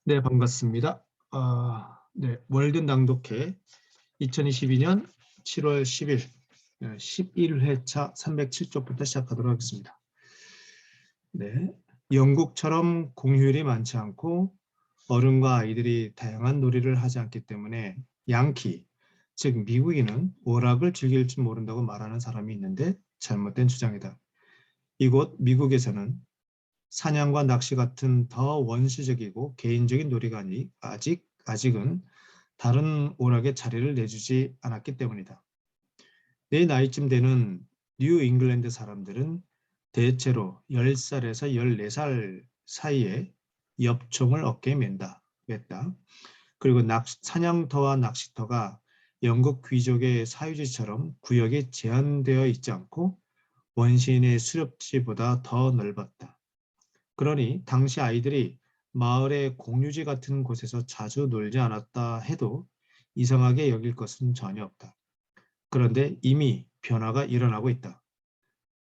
네, 반갑습니다. 네, 월드 낭독회 2022년 7월 10일 11회차 307쪽부터 시작하도록 하겠습니다. 네, 영국처럼 공휴일이 많지 않고 어른과 아이들이 다양한 놀이를 하지 않기 때문에 양키, 즉 미국인은 오락을 즐길 줄 모른다고 말하는 사람이 있는데 잘못된 주장이다. 이곳 미국에서는 사냥과 낚시 같은 더 원시적이고 개인적인 놀이가 아직은 다른 오락에 자리를 내주지 않았기 때문이다. 내 나이쯤 되는 뉴 잉글랜드 사람들은 대체로 10살에서 14살 사이에 엽총을 어깨에 맸다. 그리고 사냥터와 낚시터가 영국 귀족의 사유지처럼 구역에 제한되어 있지 않고 원시인의 수렵지보다 더 넓었다. 그러니 당시 아이들이 마을의 공유지 같은 곳에서 자주 놀지 않았다 해도 이상하게 여길 것은 전혀 없다. 그런데 이미 변화가 일어나고 있다.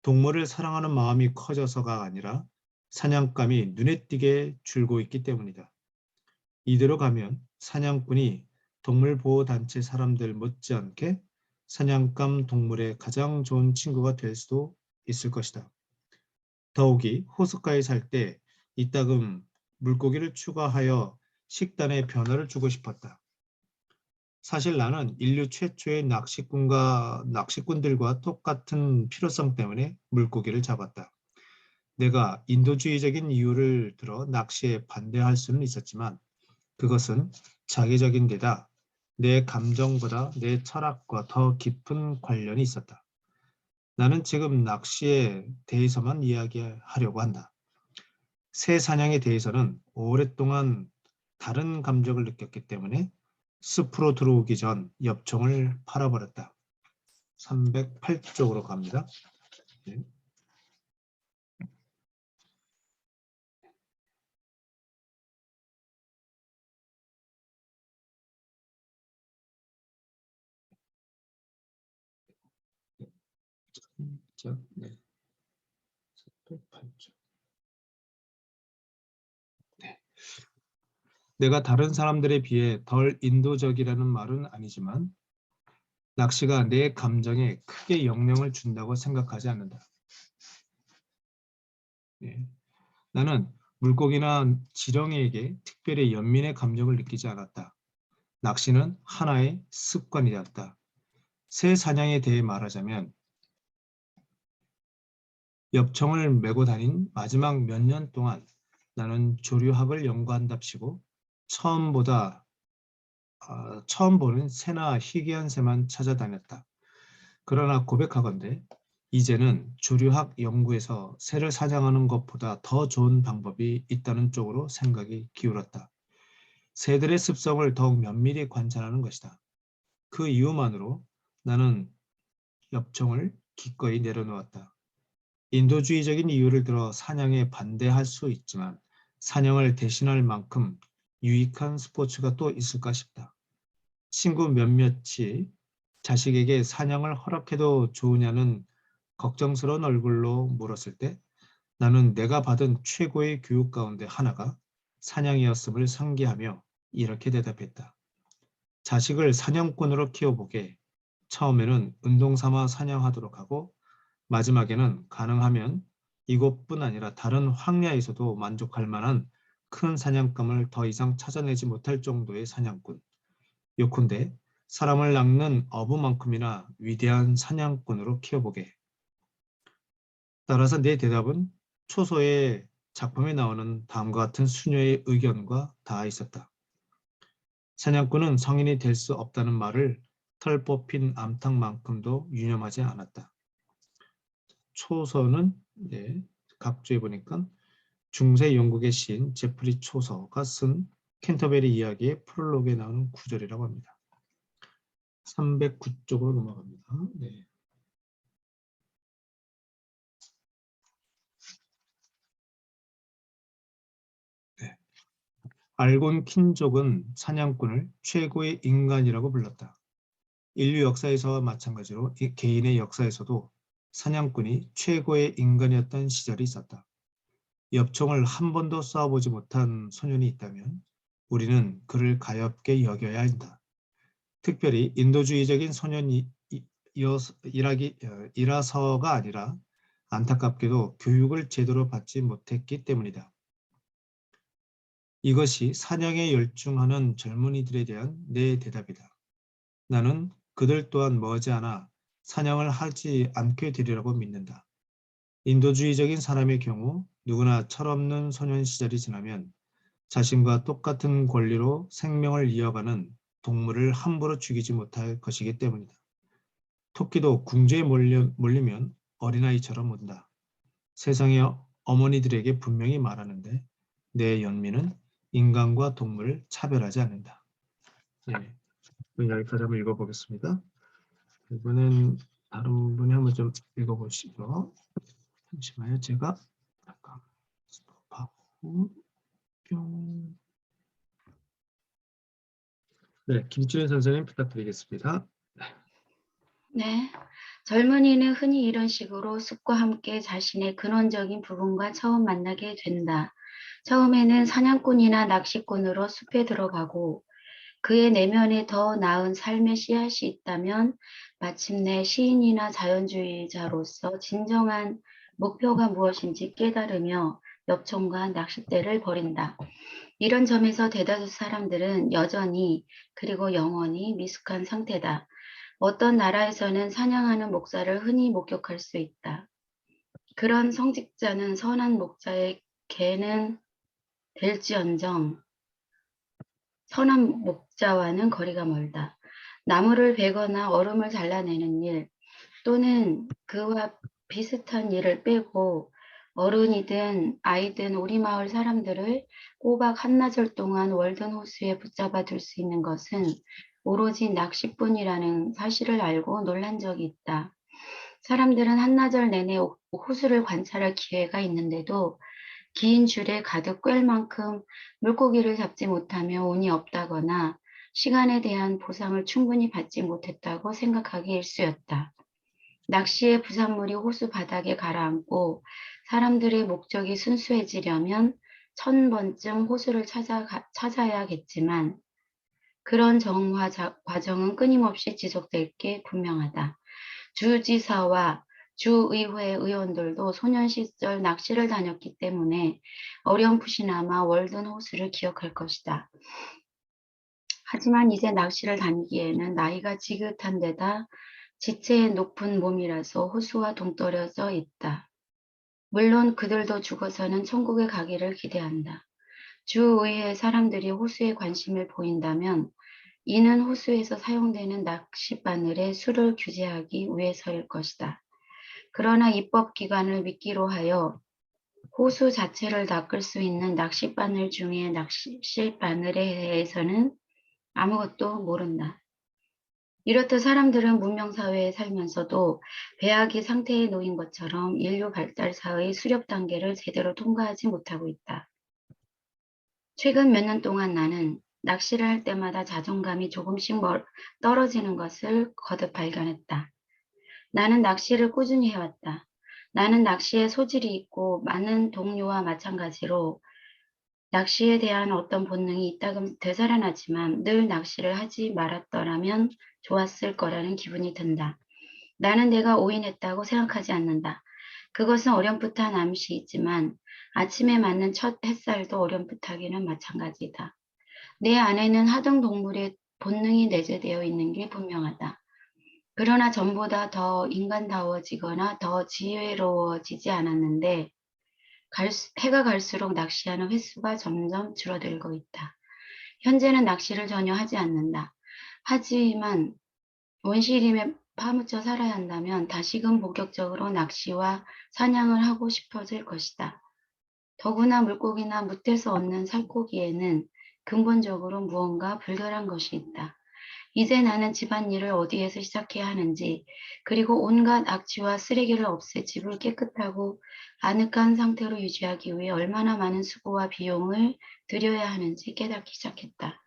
동물을 사랑하는 마음이 커져서가 아니라 사냥감이 눈에 띄게 줄고 있기 때문이다. 이대로 가면 사냥꾼이 동물보호단체 사람들 못지않게 사냥감 동물의 가장 좋은 친구가 될 수도 있을 것이다. 더욱이 호숫가에 살 때 이따금 물고기를 추가하여 식단에 변화를 주고 싶었다. 사실 나는 인류 최초의 낚시꾼들과 똑같은 필요성 때문에 물고기를 잡았다. 내가 인도주의적인 이유를 들어 낚시에 반대할 수는 있었지만 그것은 자기적인 데다 내 감정보다 내 철학과 더 깊은 관련이 있었다. 나는 지금 낚시에 대해서만 이야기하려고 한다. 새 사냥에 대해서는 오랫동안 다른 감정을 느꼈기 때문에 숲으로 들어오기 전 엽총을 팔아버렸다. 308쪽으로 갑니다. 네. 네. 308쪽. 네. 내가 다른 사람들에 비해 덜 인도적이라는 말은 아니지만 낚시가 내 감정에 크게 영향을 준다고 생각하지 않는다. 네. 나는 물고기나 지렁이에게 특별히 연민의 감정을 느끼지 않았다. 낚시는 하나의 습관이 되었다. 새 사냥에 대해 말하자면 엽총을 메고 다닌 마지막 몇 년 동안 나는 조류학을 연구한답시고 처음 보는 새나 희귀한 새만 찾아다녔다. 그러나 고백하건대 이제는 조류학 연구에서 새를 사냥하는 것보다 더 좋은 방법이 있다는 쪽으로 생각이 기울었다. 새들의 습성을 더욱 면밀히 관찰하는 것이다. 그 이유만으로 나는 엽총을 기꺼이 내려놓았다. 인도주의적인 이유를 들어 사냥에 반대할 수 있지만 사냥을 대신할 만큼 유익한 스포츠가 또 있을까 싶다. 친구 몇몇이 자식에게 사냥을 허락해도 좋으냐는 걱정스러운 얼굴로 물었을 때 나는 내가 받은 최고의 교육 가운데 하나가 사냥이었음을 상기하며 이렇게 대답했다. 자식을 사냥꾼으로 키워보게. 처음에는 운동 삼아 사냥하도록 하고 마지막에는 가능하면 이곳뿐 아니라 다른 황야에서도 만족할 만한 큰 사냥감을 더 이상 찾아내지 못할 정도의 사냥꾼. 요컨대 사람을 낚는 어부만큼이나 위대한 사냥꾼으로 키워보게. 따라서 내 대답은 초소의 작품에 나오는 다음과 같은 수녀의 의견과 닿아 있었다. 사냥꾼은 성인이 될 수 없다는 말을 털 뽑힌 암탉만큼도 유념하지 않았다. 초서는 각주에 보니까 중세 영국의 시인 제프리 초서가 쓴 캔터베리 이야기의 프롤로그에 나오는 구절이라고 합니다. 309쪽으로 넘어갑니다. 네. 네. 알곤 킨족은 사냥꾼을 최고의 인간이라고 불렀다. 인류 역사에서와 마찬가지로 개인의 역사에서도 사냥꾼이 최고의 인간이었던 시절이 있었다. 엽총을 한 번도 쏴보지 못한 소년이 있다면 우리는 그를 가엾게 여겨야 한다. 특별히 인도주의적인 이라서가 아니라 안타깝게도 교육을 제대로 받지 못했기 때문이다. 이것이 사냥에 열중하는 젊은이들에 대한 내 대답이다. 나는 그들 또한 머지않아 사냥을 하지 않게 되리라고 믿는다. 인도주의적인 사람의 경우 누구나 철없는 소년 시절이 지나면 자신과 똑같은 권리로 생명을 이어가는 동물을 함부로 죽이지 못할 것이기 때문이다. 토끼도 궁지에 몰리면 어린아이처럼 운다. 세상의 어머니들에게 분명히 말하는데 내 연민은 인간과 동물을 차별하지 않는다. 네, 여기까지 한번 읽어보겠습니다. 이번엔 다른 분이 한번 좀 읽어보시죠. 잠시만요. 제가 잠깐 스톱하고 뿅. 네, 김치현 선생님 부탁드리겠습니다. 네. 젊은이는 흔히 이런 식으로 숲과 함께 자신의 근원적인 부분과 처음 만나게 된다. 처음에는 사냥꾼이나 낚시꾼으로 숲에 들어가고 그의 내면에 더 나은 삶의 씨앗이 있다면 마침내 시인이나 자연주의자로서 진정한 목표가 무엇인지 깨달으며 엽총과 낚싯대를 버린다. 이런 점에서 대다수 사람들은 여전히 그리고 영원히 미숙한 상태다. 어떤 나라에서는 사냥하는 목사를 흔히 목격할 수 있다. 그런 성직자는 선한 목자의 개는 될지언정 선한 목자와는 거리가 멀다. 나무를 베거나 얼음을 잘라내는 일 또는 그와 비슷한 일을 빼고 어른이든 아이든 우리 마을 사람들을 꼬박 한나절 동안 월든 호수에 붙잡아 둘 수 있는 것은 오로지 낚시뿐이라는 사실을 알고 놀란 적이 있다. 사람들은 한나절 내내 호수를 관찰할 기회가 있는데도 긴 줄에 가득 꿰을 만큼 물고기를 잡지 못하며 운이 없다거나 시간에 대한 보상을 충분히 받지 못했다고 생각하기 일쑤였다. 낚시의 부산물이 호수 바닥에 가라앉고 사람들의 목적이 순수해지려면 1000번쯤 호수를 찾아야겠지만 그런 정화 과정은 끊임없이 지속될 게 분명하다. 주지사와 주의회 의원들도 소년 시절 낚시를 다녔기 때문에 어렴풋이나마 월든 호수를 기억할 것이다. 하지만 이제 낚시를 다니기에는 나이가 지긋한 데다 지체의 높은 몸이라서 호수와 동떨어져 있다. 물론 그들도 죽어서는 천국에 가기를 기대한다. 주의회 사람들이 호수에 관심을 보인다면 이는 호수에서 사용되는 낚싯바늘의 수를 규제하기 위해서일 것이다. 그러나 입법기관을 믿기로 하여 호수 자체를 낚을 수 있는 낚싯바늘 중에 낚싯바늘에 대해서는 아무것도 모른다. 이렇듯 사람들은 문명사회에 살면서도 배아기 상태에 놓인 것처럼 인류 발달사의 수렵 단계를 제대로 통과하지 못하고 있다. 최근 몇 년 동안 나는 낚시를 할 때마다 자존감이 조금씩 떨어지는 것을 거듭 발견했다. 나는 낚시를 꾸준히 해왔다. 나는 낚시에 소질이 있고 많은 동료와 마찬가지로 낚시에 대한 어떤 본능이 이따금 되살아나지만 늘 낚시를 하지 말았더라면 좋았을 거라는 기분이 든다. 나는 내가 오인했다고 생각하지 않는다. 그것은 어렴풋한 암시이지만 아침에 맞는 첫 햇살도 어렴풋하기는 마찬가지다. 내 안에는 하등 동물의 본능이 내재되어 있는 게 분명하다. 그러나 전보다 더 인간다워지거나 더 지혜로워지지 않았는데 해가 갈수록 낚시하는 횟수가 점점 줄어들고 있다. 현재는 낚시를 전혀 하지 않는다. 하지만 원시림에 파묻혀 살아야 한다면 다시금 본격적으로 낚시와 사냥을 하고 싶어질 것이다. 더구나 물고기나 무태서 얻는 살코기에는 근본적으로 무언가 불결한 것이 있다. 이제 나는 집안일을 어디에서 시작해야 하는지, 그리고 온갖 악취와 쓰레기를 없애 집을 깨끗하고 아늑한 상태로 유지하기 위해 얼마나 많은 수고와 비용을 들여야 하는지 깨닫기 시작했다.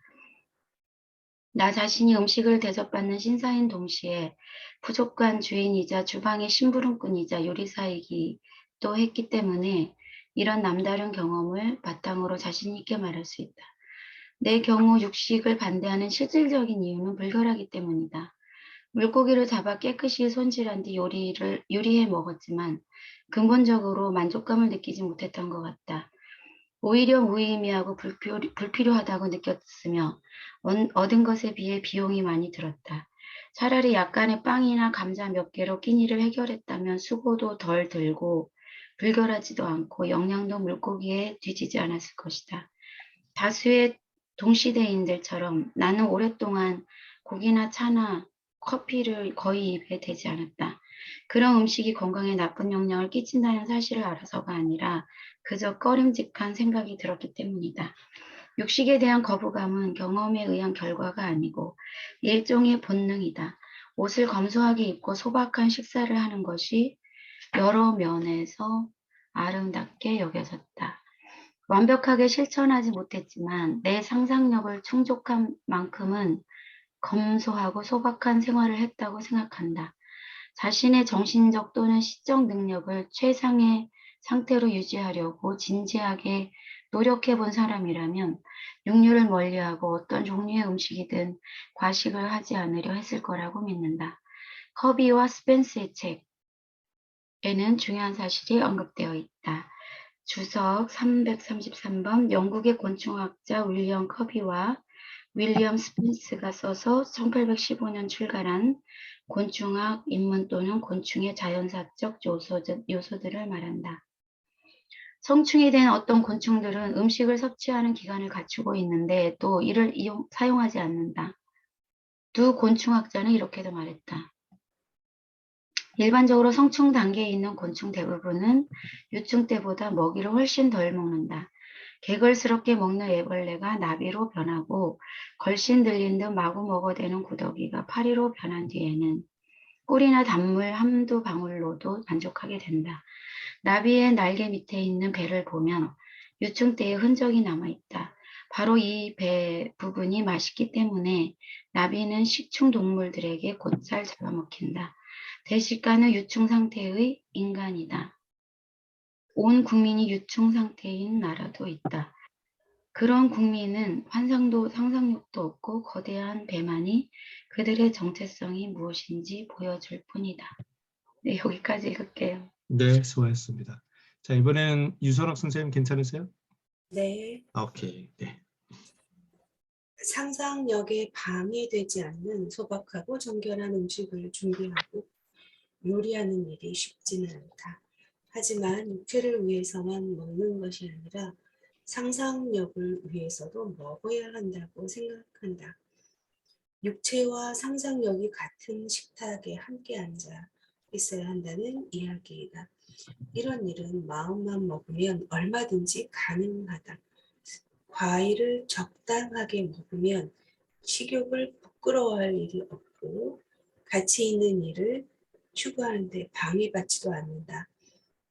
나 자신이 음식을 대접받는 신사인 동시에 부족한 주인이자 주방의 심부름꾼이자 요리사이기도 했기 때문에 이런 남다른 경험을 바탕으로 자신 있게 말할 수 있다. 내 경우 육식을 반대하는 실질적인 이유는 불결하기 때문이다. 물고기를 잡아 깨끗이 손질한 뒤 요리해 먹었지만 근본적으로 만족감을 느끼지 못했던 것 같다. 오히려 무의미하고 불필요하다고 느꼈으며 얻은 것에 비해 비용이 많이 들었다. 차라리 약간의 빵이나 감자 몇 개로 끼니를 해결했다면 수고도 덜 들고 불결하지도 않고 영양도 물고기에 뒤지지 않았을 것이다. 다수의 동시대인들처럼 나는 오랫동안 고기나 차나 커피를 거의 입에 대지 않았다. 그런 음식이 건강에 나쁜 영향을 끼친다는 사실을 알아서가 아니라 그저 꺼림직한 생각이 들었기 때문이다. 육식에 대한 거부감은 경험에 의한 결과가 아니고 일종의 본능이다. 옷을 검소하게 입고 소박한 식사를 하는 것이 여러 면에서 아름답게 여겨졌다. 완벽하게 실천하지 못했지만 내 상상력을 충족한 만큼은 검소하고 소박한 생활을 했다고 생각한다. 자신의 정신적 또는 시적 능력을 최상의 상태로 유지하려고 진지하게 노력해 본 사람이라면 육류를 멀리하고 어떤 종류의 음식이든 과식을 하지 않으려 했을 거라고 믿는다. 커비와 스펜스의 책에는 중요한 사실이 언급되어 있다. 주석 333번 영국의 곤충학자 윌리엄 커비와 윌리엄 스펜스가 써서 1815년 출간한 곤충학 입문 또는 곤충의 자연사적 요소들을 말한다. 성충이 된 어떤 곤충들은 음식을 섭취하는 기관을 갖추고 있는데 또 이를 사용하지 않는다. 두 곤충학자는 이렇게도 말했다. 일반적으로 성충 단계에 있는 곤충 대부분은 유충 때보다 먹이를 훨씬 덜 먹는다. 개걸스럽게 먹는 애벌레가 나비로 변하고 걸신 들린 듯 마구 먹어대는 구더기가 파리로 변한 뒤에는 꿀이나 단물 한두 방울로도 만족하게 된다. 나비의 날개 밑에 있는 배를 보면 유충 때의 흔적이 남아있다. 바로 이 배 부분이 맛있기 때문에 나비는 식충 동물들에게 곧잘 잡아먹힌다. 대식가는 유충 상태의 인간이다. 온 국민이 유충 상태인 나라도 있다. 그런 국민은 상상력도 없고 거대한 배만이 그들의 정체성이 무엇인지 보여줄 뿐이다. 네, 여기까지 읽을게요. 네, 수고하셨습니다. 자, 이번에는 유선학 선생님 괜찮으세요? 네, 오케이. 네. 상상력에 방해되지 않는 소박하고 정결한 음식을 준비하고 요리하는 일이 쉽지는 않다. 하지만 육체를 위해서만 먹는 것이 아니라 상상력을 위해서도 먹어야 한다고 생각한다. 육체와 상상력이 같은 식탁에 함께 앉아 있어야 한다는 이야기이다. 이런 일은 마음만 먹으면 얼마든지 가능하다. 과일을 적당하게 먹으면 식욕을 부끄러워할 일이 없고 가치 있는 일을 추구하는데 방해받지도 않는다.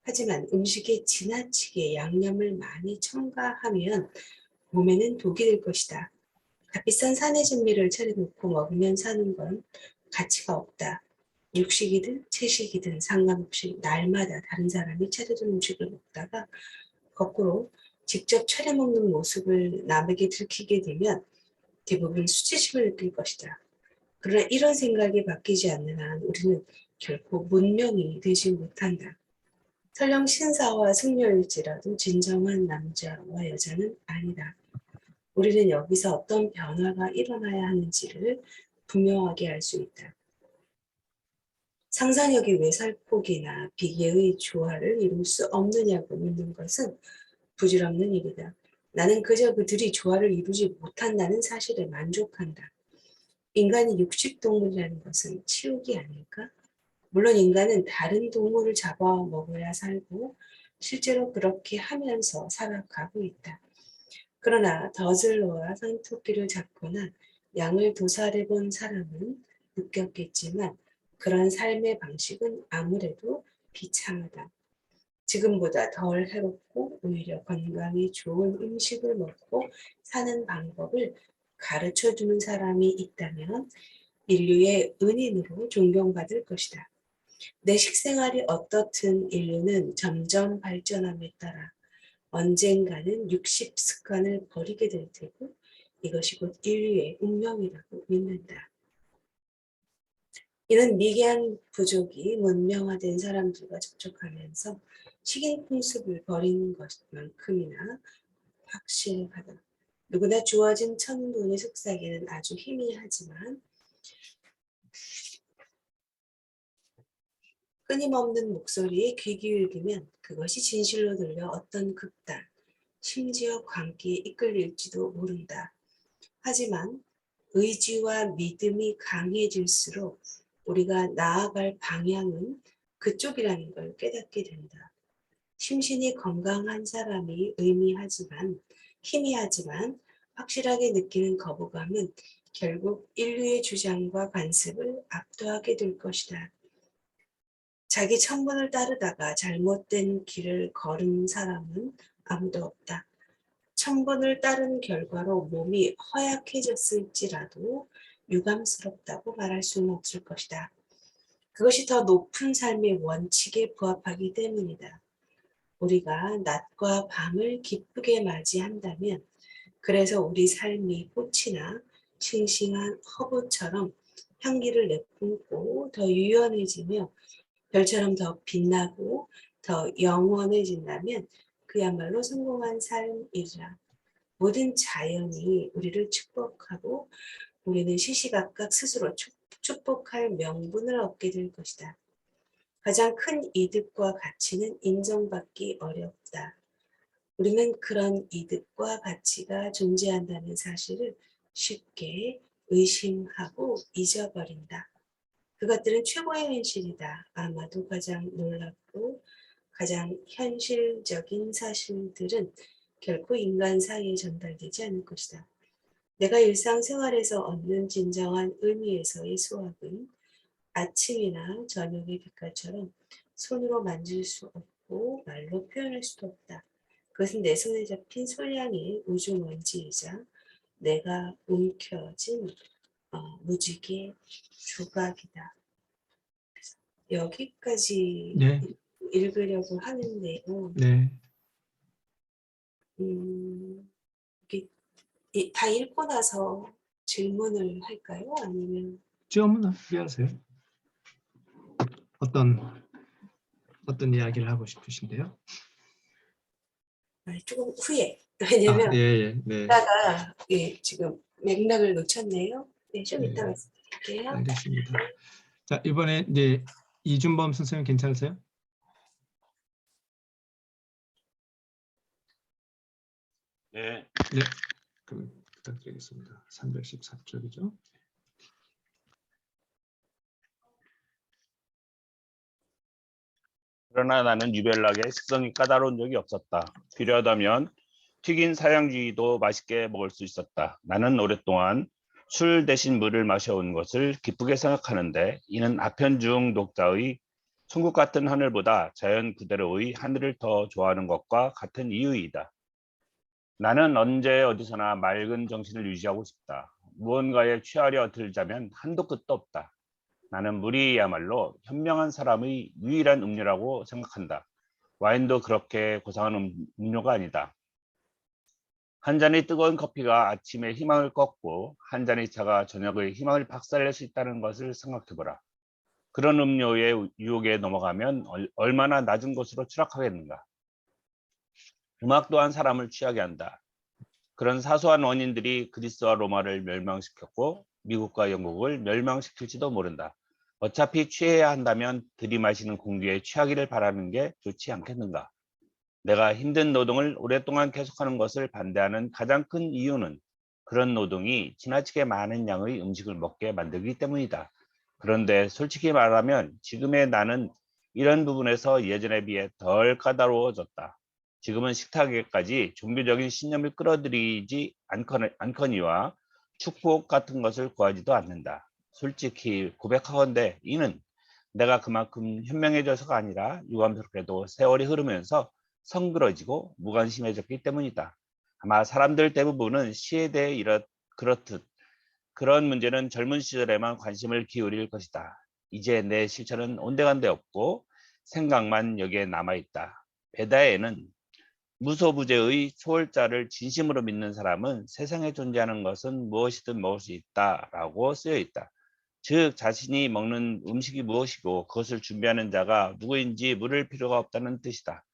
하지만 음식에 지나치게 양념을 많이 첨가하면 몸에는 독이 될 것이다. 값비싼 산의 진미를 차려놓고 먹으면 사는 건 가치가 없다. 육식이든 채식이든 상관없이 날마다 다른 사람이 차려준 음식을 먹다가 거꾸로 직접 차려 먹는 모습을 남에게 들키게 되면 대부분 수치심을 느낄 것이다. 그러나 이런 생각이 바뀌지 않는 한 우리는 결코 문명이 되지 못한다. 설령 신사와 승려일지라도 진정한 남자와 여자는 아니다. 우리는 여기서 어떤 변화가 일어나야 하는지를 분명하게 알 수 있다. 상상력이 왜 살폭이나 비계의 조화를 이룰 수 없느냐고 묻는 것은 부질없는 일이다. 나는 그저 그들이 조화를 이루지 못한다는 사실에 만족한다. 인간이 육식동물이라는 것은 치욕이 아닐까? 물론 인간은 다른 동물을 잡아먹어야 살고 실제로 그렇게 하면서 살아가고 있다. 그러나 더즐러와 산토끼를 잡거나 양을 도살해본 사람은 느꼈겠지만 그런 삶의 방식은 아무래도 비참하다. 지금보다 덜 해롭고 오히려 건강에 좋은 음식을 먹고 사는 방법을 가르쳐주는 사람이 있다면 인류의 은인으로 존경받을 것이다. 내 식생활이 어떻든 인류는 점점 발전함에 따라 언젠가는 육식 습관을 버리게 될 테고 이것이 곧 인류의 운명이라고 믿는다. 이는 미개한 부족이 문명화된 사람들과 접촉하면서 식인 풍습을 버리는 것만큼이나 확실하다. 누구나 주어진 천군의 속삭이는 아주 희미하지만 끊임없는 목소리에 귀 기울이면 그것이 진실로 들려 어떤 극단, 심지어 광기에 이끌릴지도 모른다. 하지만 의지와 믿음이 강해질수록 우리가 나아갈 방향은 그쪽이라는 걸 깨닫게 된다. 심신이 건강한 사람이 희미하지만 확실하게 느끼는 거부감은 결국 인류의 주장과 관습을 압도하게 될 것이다. 자기 천문을 따르다가 잘못된 길을 걸은 사람은 아무도 없다. 천문을 따른 결과로 몸이 허약해졌을지라도 유감스럽다고 말할 수는 없을 것이다. 그것이 더 높은 삶의 원칙에 부합하기 때문이다. 우리가 낮과 밤을 기쁘게 맞이한다면, 그래서 우리 삶이 꽃이나 싱싱한 허브처럼 향기를 내뿜고 더 유연해지며 별처럼 더 빛나고 더 영원해진다면 그야말로 성공한 삶이라. 모든 자연이 우리를 축복하고 우리는 시시각각 스스로 축복할 명분을 얻게 될 것이다. 가장 큰 이득과 가치는 인정받기 어렵다. 우리는 그런 이득과 가치가 존재한다는 사실을 쉽게 의심하고 잊어버린다. 그것들은 최고의 현실이다. 아마도 가장 놀랍고 가장 현실적인 사실들은 결코 인간 사이에 전달되지 않을 것이다. 내가 일상생활에서 얻는 진정한 의미에서의 수확은 아침이나 저녁의 빛깔처럼 손으로 만질 수 없고 말로 표현할 수도 없다. 그것은 내 손에 잡힌 소량의 우주먼지이자 내가 움켜쥔 무지개 조각이다. 여기까지 네, 읽으려고 하는데요. 네. 다 읽고 나서 질문을 할까요? 아니면 질문 하세요. 어떤 이야기를 하고 싶으신데요? 조금 후에. 아, 왜냐면 예, 네, 이따가 지금 맥락을 놓쳤네요. 네, 좀 네, 이따 말씀드릴게요. 알겠습니다. 자, 이번에 이제 이준범 선생님 괜찮으세요? 네, 네, 그럼 부탁드리겠습니다. 314쪽이죠. 그러나 나는 유별나게 식성이 까다로운 적이 없었다. 필요하다면 튀긴 사양쥐도 맛있게 먹을 수 있었다. 나는 오랫동안 술 대신 물을 마셔온 것을 기쁘게 생각하는데 이는 아편중 독자의 천국 같은 하늘보다 자연 그대로의 하늘을 더 좋아하는 것과 같은 이유이다. 나는 언제 어디서나 맑은 정신을 유지하고 싶다. 무언가에 취하려 들자면 한도 끝도 없다. 나는 물이야말로 현명한 사람의 유일한 음료라고 생각한다. 와인도 그렇게 고상한 음료가 아니다. 한 잔의 뜨거운 커피가 아침에 희망을 꺾고 한 잔의 차가 저녁의 희망을 박살낼 수 있다는 것을 생각해보라. 그런 음료의 유혹에 넘어가면 얼마나 낮은 곳으로 추락하겠는가. 음악 또한 사람을 취하게 한다. 그런 사소한 원인들이 그리스와 로마를 멸망시켰고 미국과 영국을 멸망시킬지도 모른다. 어차피 취해야 한다면 들이마시는 공기에 취하기를 바라는 게 좋지 않겠는가. 내가 힘든 노동을 오랫동안 계속하는 것을 반대하는 가장 큰 이유는 그런 노동이 지나치게 많은 양의 음식을 먹게 만들기 때문이다. 그런데 솔직히 말하면 지금의 나는 이런 부분에서 예전에 비해 덜 까다로워졌다. 지금은 식탁에까지 종교적인 신념을 끌어들이지 않거니와 축복 같은 것을 구하지도 않는다. 솔직히 고백하건대 이는 내가 그만큼 현명해져서가 아니라 유감스럽게도 세월이 흐르면서 성그러지고 무관심해졌기 때문이다. 아마 사람들 대부분은 시에 대해 그렇듯 그런 문제는 젊은 시절에만 관심을 기울일 것이다. 이제 내 실천은 온데간데 없고 생각만 여기에 남아있다. 베다에는 무소부재의 초월자를 진심으로 믿는 사람은 세상에 존재하는 것은 무엇이든 먹을 수 있다라고 쓰여 있다. 즉 자신이 먹는 음식이 무엇이고 그것을 준비하는 자가 누구인지 물을 필요가 없다는 뜻이다.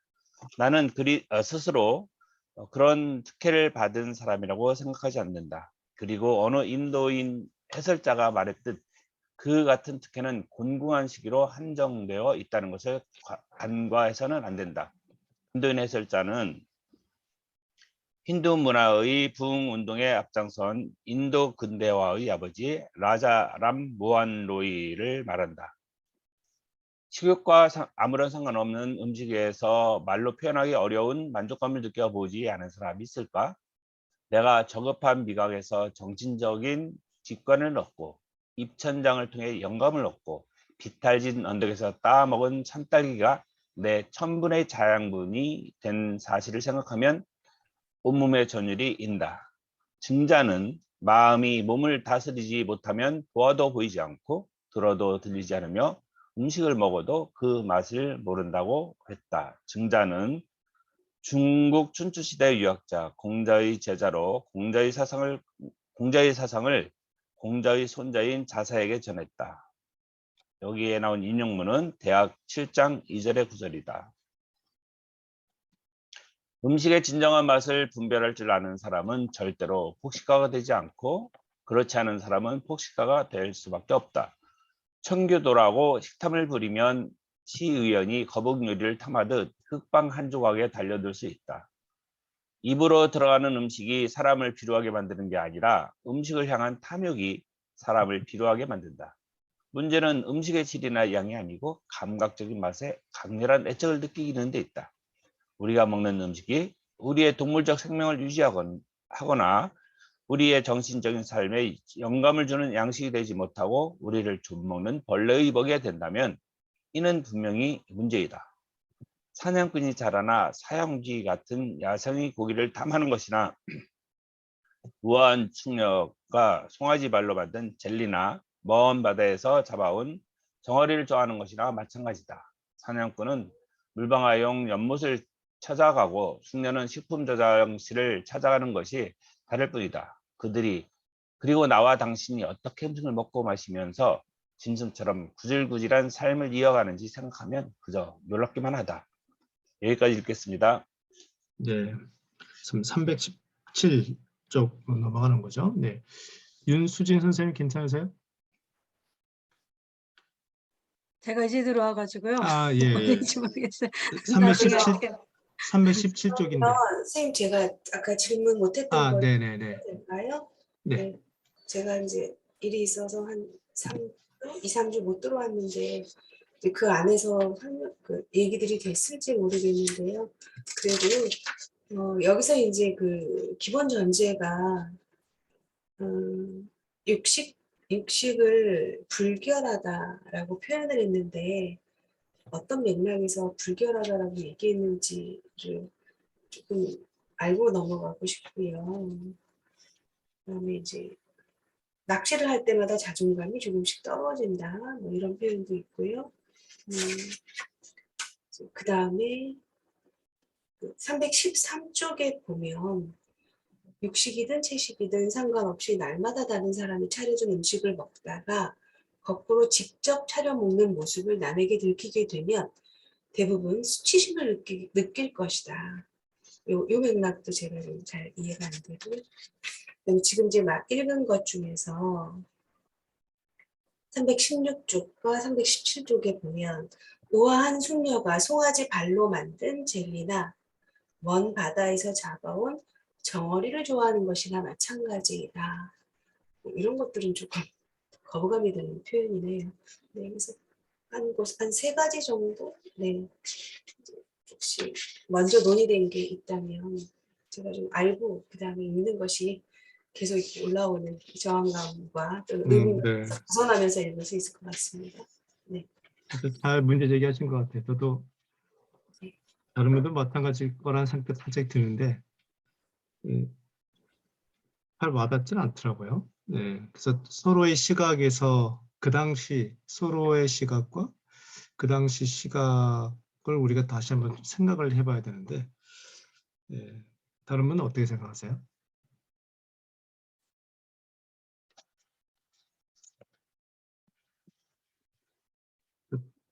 나는 스스로 그런 특혜를 받은 사람이라고 생각하지 않는다. 그리고 어느 인도인 해설자가 말했듯 그 같은 특혜는 곤궁한 시기로 한정되어 있다는 것을 간과해서는 안 된다. 인도인 해설자는 힌두 문화의 부흥 운동에 앞장선 인도 근대화의 아버지 라자람 모한 로이를 말한다. 식욕과 아무런 상관없는 음식에서 말로 표현하기 어려운 만족감을 느껴보지 않은 사람이 있을까? 내가 저급한 미각에서 정신적인 직관을 얻고 입천장을 통해 영감을 얻고 비탈진 언덕에서 따먹은 참딸기가 내 천분의 자양분이 된 사실을 생각하면 온몸의 전율이 인다. 증자는 마음이 몸을 다스리지 못하면 보아도 보이지 않고 들어도 들리지 않으며 음식을 먹어도 그 맛을 모른다고 했다. 증자는 중국 춘추시대 유학자 공자의 제자로 공자의 사상을 공자의 손자인 자사에게 전했다. 여기에 나온 인용문은 대학 7장 2절의 구절이다. 음식의 진정한 맛을 분별할 줄 아는 사람은 절대로 폭식가가 되지 않고 그렇지 않은 사람은 폭식가가 될 수밖에 없다. 청교도라고 식탐을 부리면 시의원이 거북 요리를 탐하듯 흑방 한 조각에 달려들 수 있다. 입으로 들어가는 음식이 사람을 비루하게 만드는 게 아니라 음식을 향한 탐욕이 사람을 비루하게 만든다. 문제는 음식의 질이나 양이 아니고 감각적인 맛에 강렬한 애착을 느끼는 데 있다. 우리가 먹는 음식이 우리의 동물적 생명을 유지하거나 우리의 정신적인 삶에 영감을 주는 양식이 되지 못하고 우리를 좀먹는 벌레의 먹이가 된다면 이는 분명히 문제이다. 사냥꾼이 자라나 사형쥐 같은 야생의 고기를 탐하는 것이나 우아한 숙녀가 송아지 발로 만든 젤리나 먼 바다에서 잡아온 정어리를 좋아하는 것이나 마찬가지다. 사냥꾼은 물방아용 연못을 찾아가고 숙녀는 식품 저장실을 찾아가는 것이 다를 뿐이다. 그들이 그리고 나와 당신이 어떻게 음식을 먹고 마시면서 짐승처럼 구질구질한 삶을 이어가는지 생각하면 그저 놀랍기만 하다. 여기까지 읽겠습니다. 네, 지금 317쪽 넘어가는 거죠. 네, 윤수진 선생님 괜찮으세요? 제가 이제 들어와가지고요. 아, 예, 예. 어딘지 모르겠어요. 317쪽인데. 선생님 제가 아까 질문 못했던 아, 거 네네네. 될까요? 네. 제가 이제 일이 있어서 한 2, 3주 못 들어왔는데 이제 그 안에서 그 얘기들이 됐을지 모르겠는데요. 그래도 여기서 이제 그 기본 전제가 육식을 불결하다라고 표현을 했는데 어떤 맥락에서 불결하다라고 얘기했는지를 조금 알고 넘어가고 싶고요. 그다음에 이제 낚시를 할 때마다 자존감이 조금씩 떨어진다, 뭐 이런 표현도 있고요. 그 다음에 313쪽에 보면 육식이든 채식이든 상관없이 날마다 다른 사람이 차려준 음식을 먹다가 거꾸로 직접 차려 먹는 모습을 남에게 들키게 되면 대부분 수치심을 느낄 것이다. 요 맥락도 제가 좀 잘 이해가 안 되고, 지금 이제 막 읽은 것 중에서 316쪽과 317쪽에 보면 우아한 숙녀가 송아지 발로 만든 젤리나 먼 바다에서 잡아온 정어리를 좋아하는 것이나 마찬가지이다. 이런 것들은 조금 거부감이 드는 표현이네요. 네, 그래서 한 3가지 정도, 네, 혹시 먼저 논의된 게 있다면 제가 좀 알고 그 다음에 읽는 것이 계속 이렇게 올라오는 저항감과 또 의문에서 네. 벗어나면서 읽을 수 있을 것 같습니다. 네. 잘 문제 제기하신 것 같아요. 저도 다른 분도 마찬가지일 거란 생각 살짝 드는데 잘 와닿지는 않더라고요. 네, 그래서 서로의 시각에서 그 당시 서로의 시각과 그 당시 시각을 우리가 다시 한번 생각을 해봐야 되는데 예. 다른 분은 어떻게 생각하세요?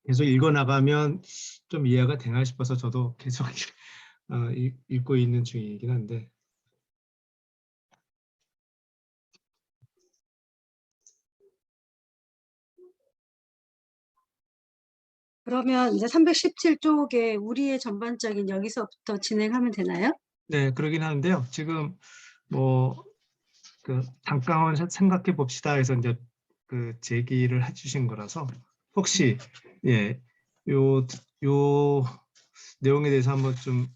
계속 읽어 나가면 좀 이해가 되나 싶어서 저도 계속 읽고 있는 중이긴 한데. 그러면 이제 317쪽에 우리의 전반적인 여기서부터 진행하면 되나요? 네, 그러긴 하는데요. 지금 뭐 그 잠깐 생각해 봅시다 해서 이제 그 제기를 해주신 거라서 혹시 예, 요 내용에 대해서 한번 좀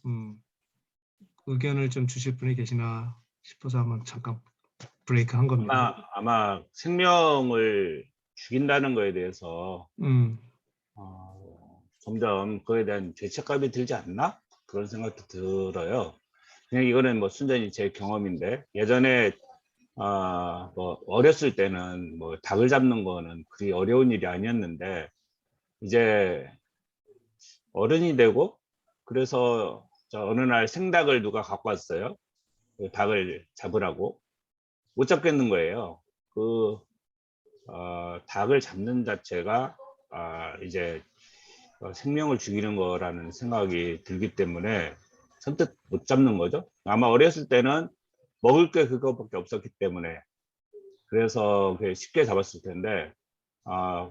의견을 좀 주실 분이 계시나 싶어서 한번 잠깐 브레이크 한 겁니다. 아마 생명을 죽인다는 거에 대해서 점점 그에 대한 죄책감이 들지 않나? 그런 생각도 들어요. 그냥 이거는 뭐 순전히 제 경험인데 예전에 뭐 어렸을 때는 뭐 닭을 잡는 거는 그리 어려운 일이 아니었는데 이제 어른이 되고 그래서 저 어느 날 생닭을 누가 갖고 왔어요. 그 닭을 잡으라고 못 잡겠는 거예요. 그 닭을 잡는 자체가 이제 생명을 죽이는 거라는 생각이 들기 때문에 선뜻 못 잡는 거죠. 아마 어렸을 때는 먹을 게 그거밖에 없었기 때문에 그래서 쉽게 잡았을 텐데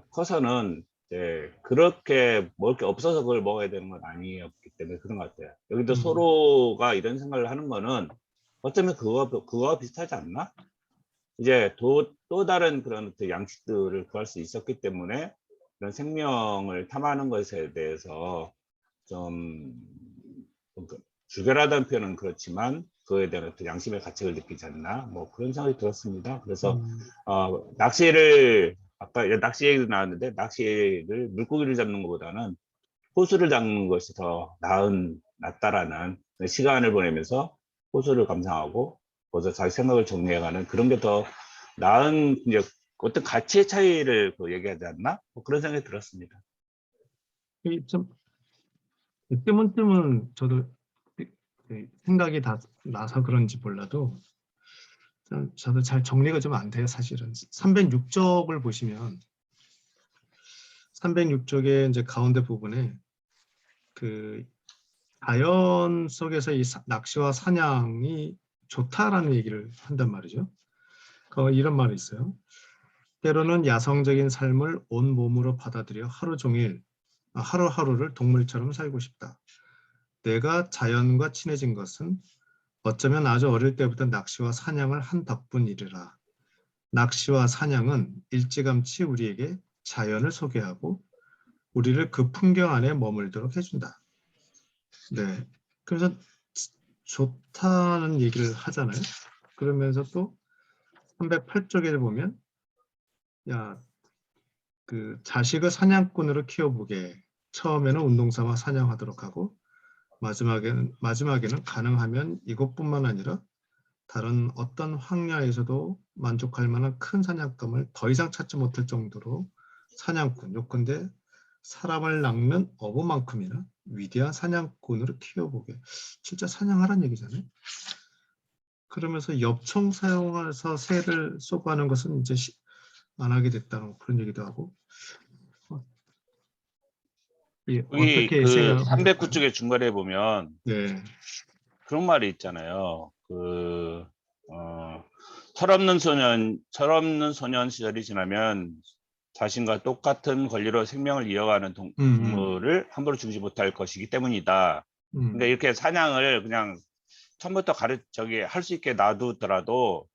커서는 이제 그렇게 먹을 게 없어서 그걸 먹어야 되는 건 아니었기 때문에 그런 것 같아요. 여기도 서로가 이런 생각을 하는 거는 어쩌면 그거와 비슷하지 않나? 이제 또 다른 그런 양식들을 구할 수 있었기 때문에 그런 생명을 탐하는 것에 대해서 좀 주결하다는 표현은 그렇지만 그에 대한 어떤 양심의 가책을 느끼지 않나 뭐 그런 생각이 들었습니다. 그래서 낚시를 아까 낚시 얘기도 나왔는데 낚시를 물고기를 잡는 것보다는 호수를 잡는 것이 더 낫다라는 시간을 보내면서 호수를 감상하고 거기서 자기 생각을 정리해가는 그런 게 더 나은 이제 어떤 가치의 차이를 얘기하지 않나 뭐 그런 생각이 들었습니다. 좀 뜨문뜨문 저도 생각이 다 나서 그런지 몰라도 저도 잘 정리가 좀 안 돼요. 사실은 306쪽을 보시면 306쪽의 이제 가운데 부분에 그 자연 속에서 이 낚시와 사냥이 좋다라는 얘기를 한단 말이죠. 이런 말이 있어요. 때로는 야성적인 삶을 온 몸으로 받아들여 하루 종일 하루하루를 동물처럼 살고 싶다. 내가 자연과 친해진 것은 어쩌면 아주 어릴 때부터 낚시와 사냥을 한 덕분이리라. 낚시와 사냥은 일찌감치 우리에게 자연을 소개하고 우리를 그 풍경 안에 머물도록 해준다. 네, 그래서 좋다는 얘기를 하잖아요. 그러면서 또 308쪽에 보면 그 자식을 사냥꾼으로 키워보게. 처음에는 운동삼아 사냥하도록 하고 마지막에는 가능하면 이것뿐만 아니라 다른 어떤 황야에서도 만족할 만한 큰 사냥감을 더 이상 찾지 못할 정도로 사냥꾼, 요컨대 사람을 낚는 어부만큼이나 위대한 사냥꾼으로 키워보게. 진짜 사냥하란 얘기잖아요. 그러면서 엽총 사용해서 새를 쏘고 하는 것은 이제 안 하게 됐다는 그런 얘기도 하고. 여기 어떻게 그 생각하실까요? 309쪽의 중간에 보면 네. 그런 말이 있잖아요. 철없는 소년 시절이 지나면 자신과 똑같은 권리로 생명을 이어가는 동물을 함부로 죽이지 못할 것이기 때문이다. 근데 이렇게 사냥을 그냥 처음부터 할 수 있게 놔두더라도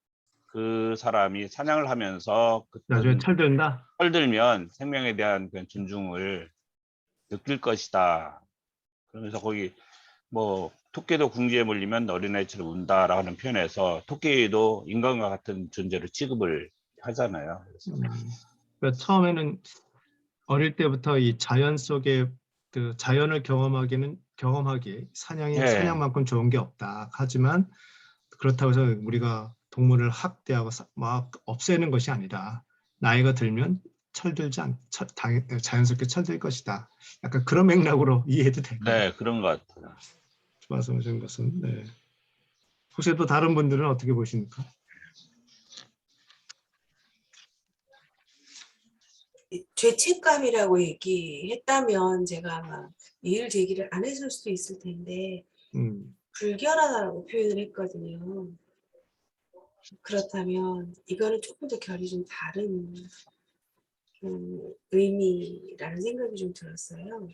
그 사람이 사냥을 하면서 나중에 철든다? 철들면 생명에 대한 그런 존중을 느낄 것이다. 그러면서 거기 뭐 토끼도 궁지에 몰리면 어린아이처럼 운다라는 표현에서 토끼도 인간과 같은 존재로 취급을 하잖아요. 그러니까 처음에는 어릴 때부터 이 자연 속에 그 자연을 경험하기에 사냥이 사냥만큼 좋은 게 없다. 하지만 그렇다고 해서 우리가 동물을 학대하고 막 없애는 것이 아니다. 나이가 들면 자연스럽게 철들 것이다. 약간 그런 맥락으로 이해해도 될까요? 네, 그런 것 같아요. 말씀하신 것은. 네. 혹시 또 다른 분들은 어떻게 보십니까? 죄책감이라고 얘기했다면 제가 아마 이의를 제기를 안 했을 수도 있을 텐데 불결하다라고 표현을 했거든요. 그렇다면 이거는 조금 더 결이 좀 다른 의미라는 생각이 좀 들었어요.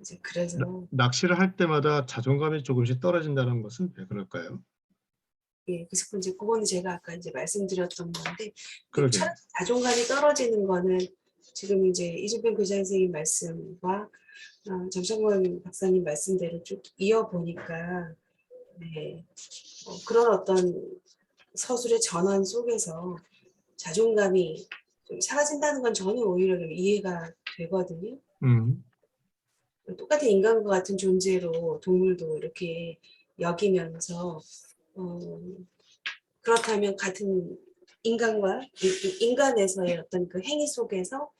이제 그래서 낚시를 할 때마다 자존감이 조금씩 떨어진다는 것은 왜 그럴까요? 예, 그래서 이제 그거는 제가 아까 이제 말씀드렸던 건데 그러게요. 자존감이 떨어지는 거는 지금 이제 이준평 교장 선생님 말씀과 정창권 박사님 말씀대로 쭉 이어보니까 네, 그런 어떤 서술의 전환 속에서 자존감이 좀 사라진다는 건 저는 오히려 이해가 되거든요. 똑같은 인간과 같은 존재로 동물도 이렇게 여기면서 그렇다면 같은 인간과 인간에서의 어떤 그 행위 속에서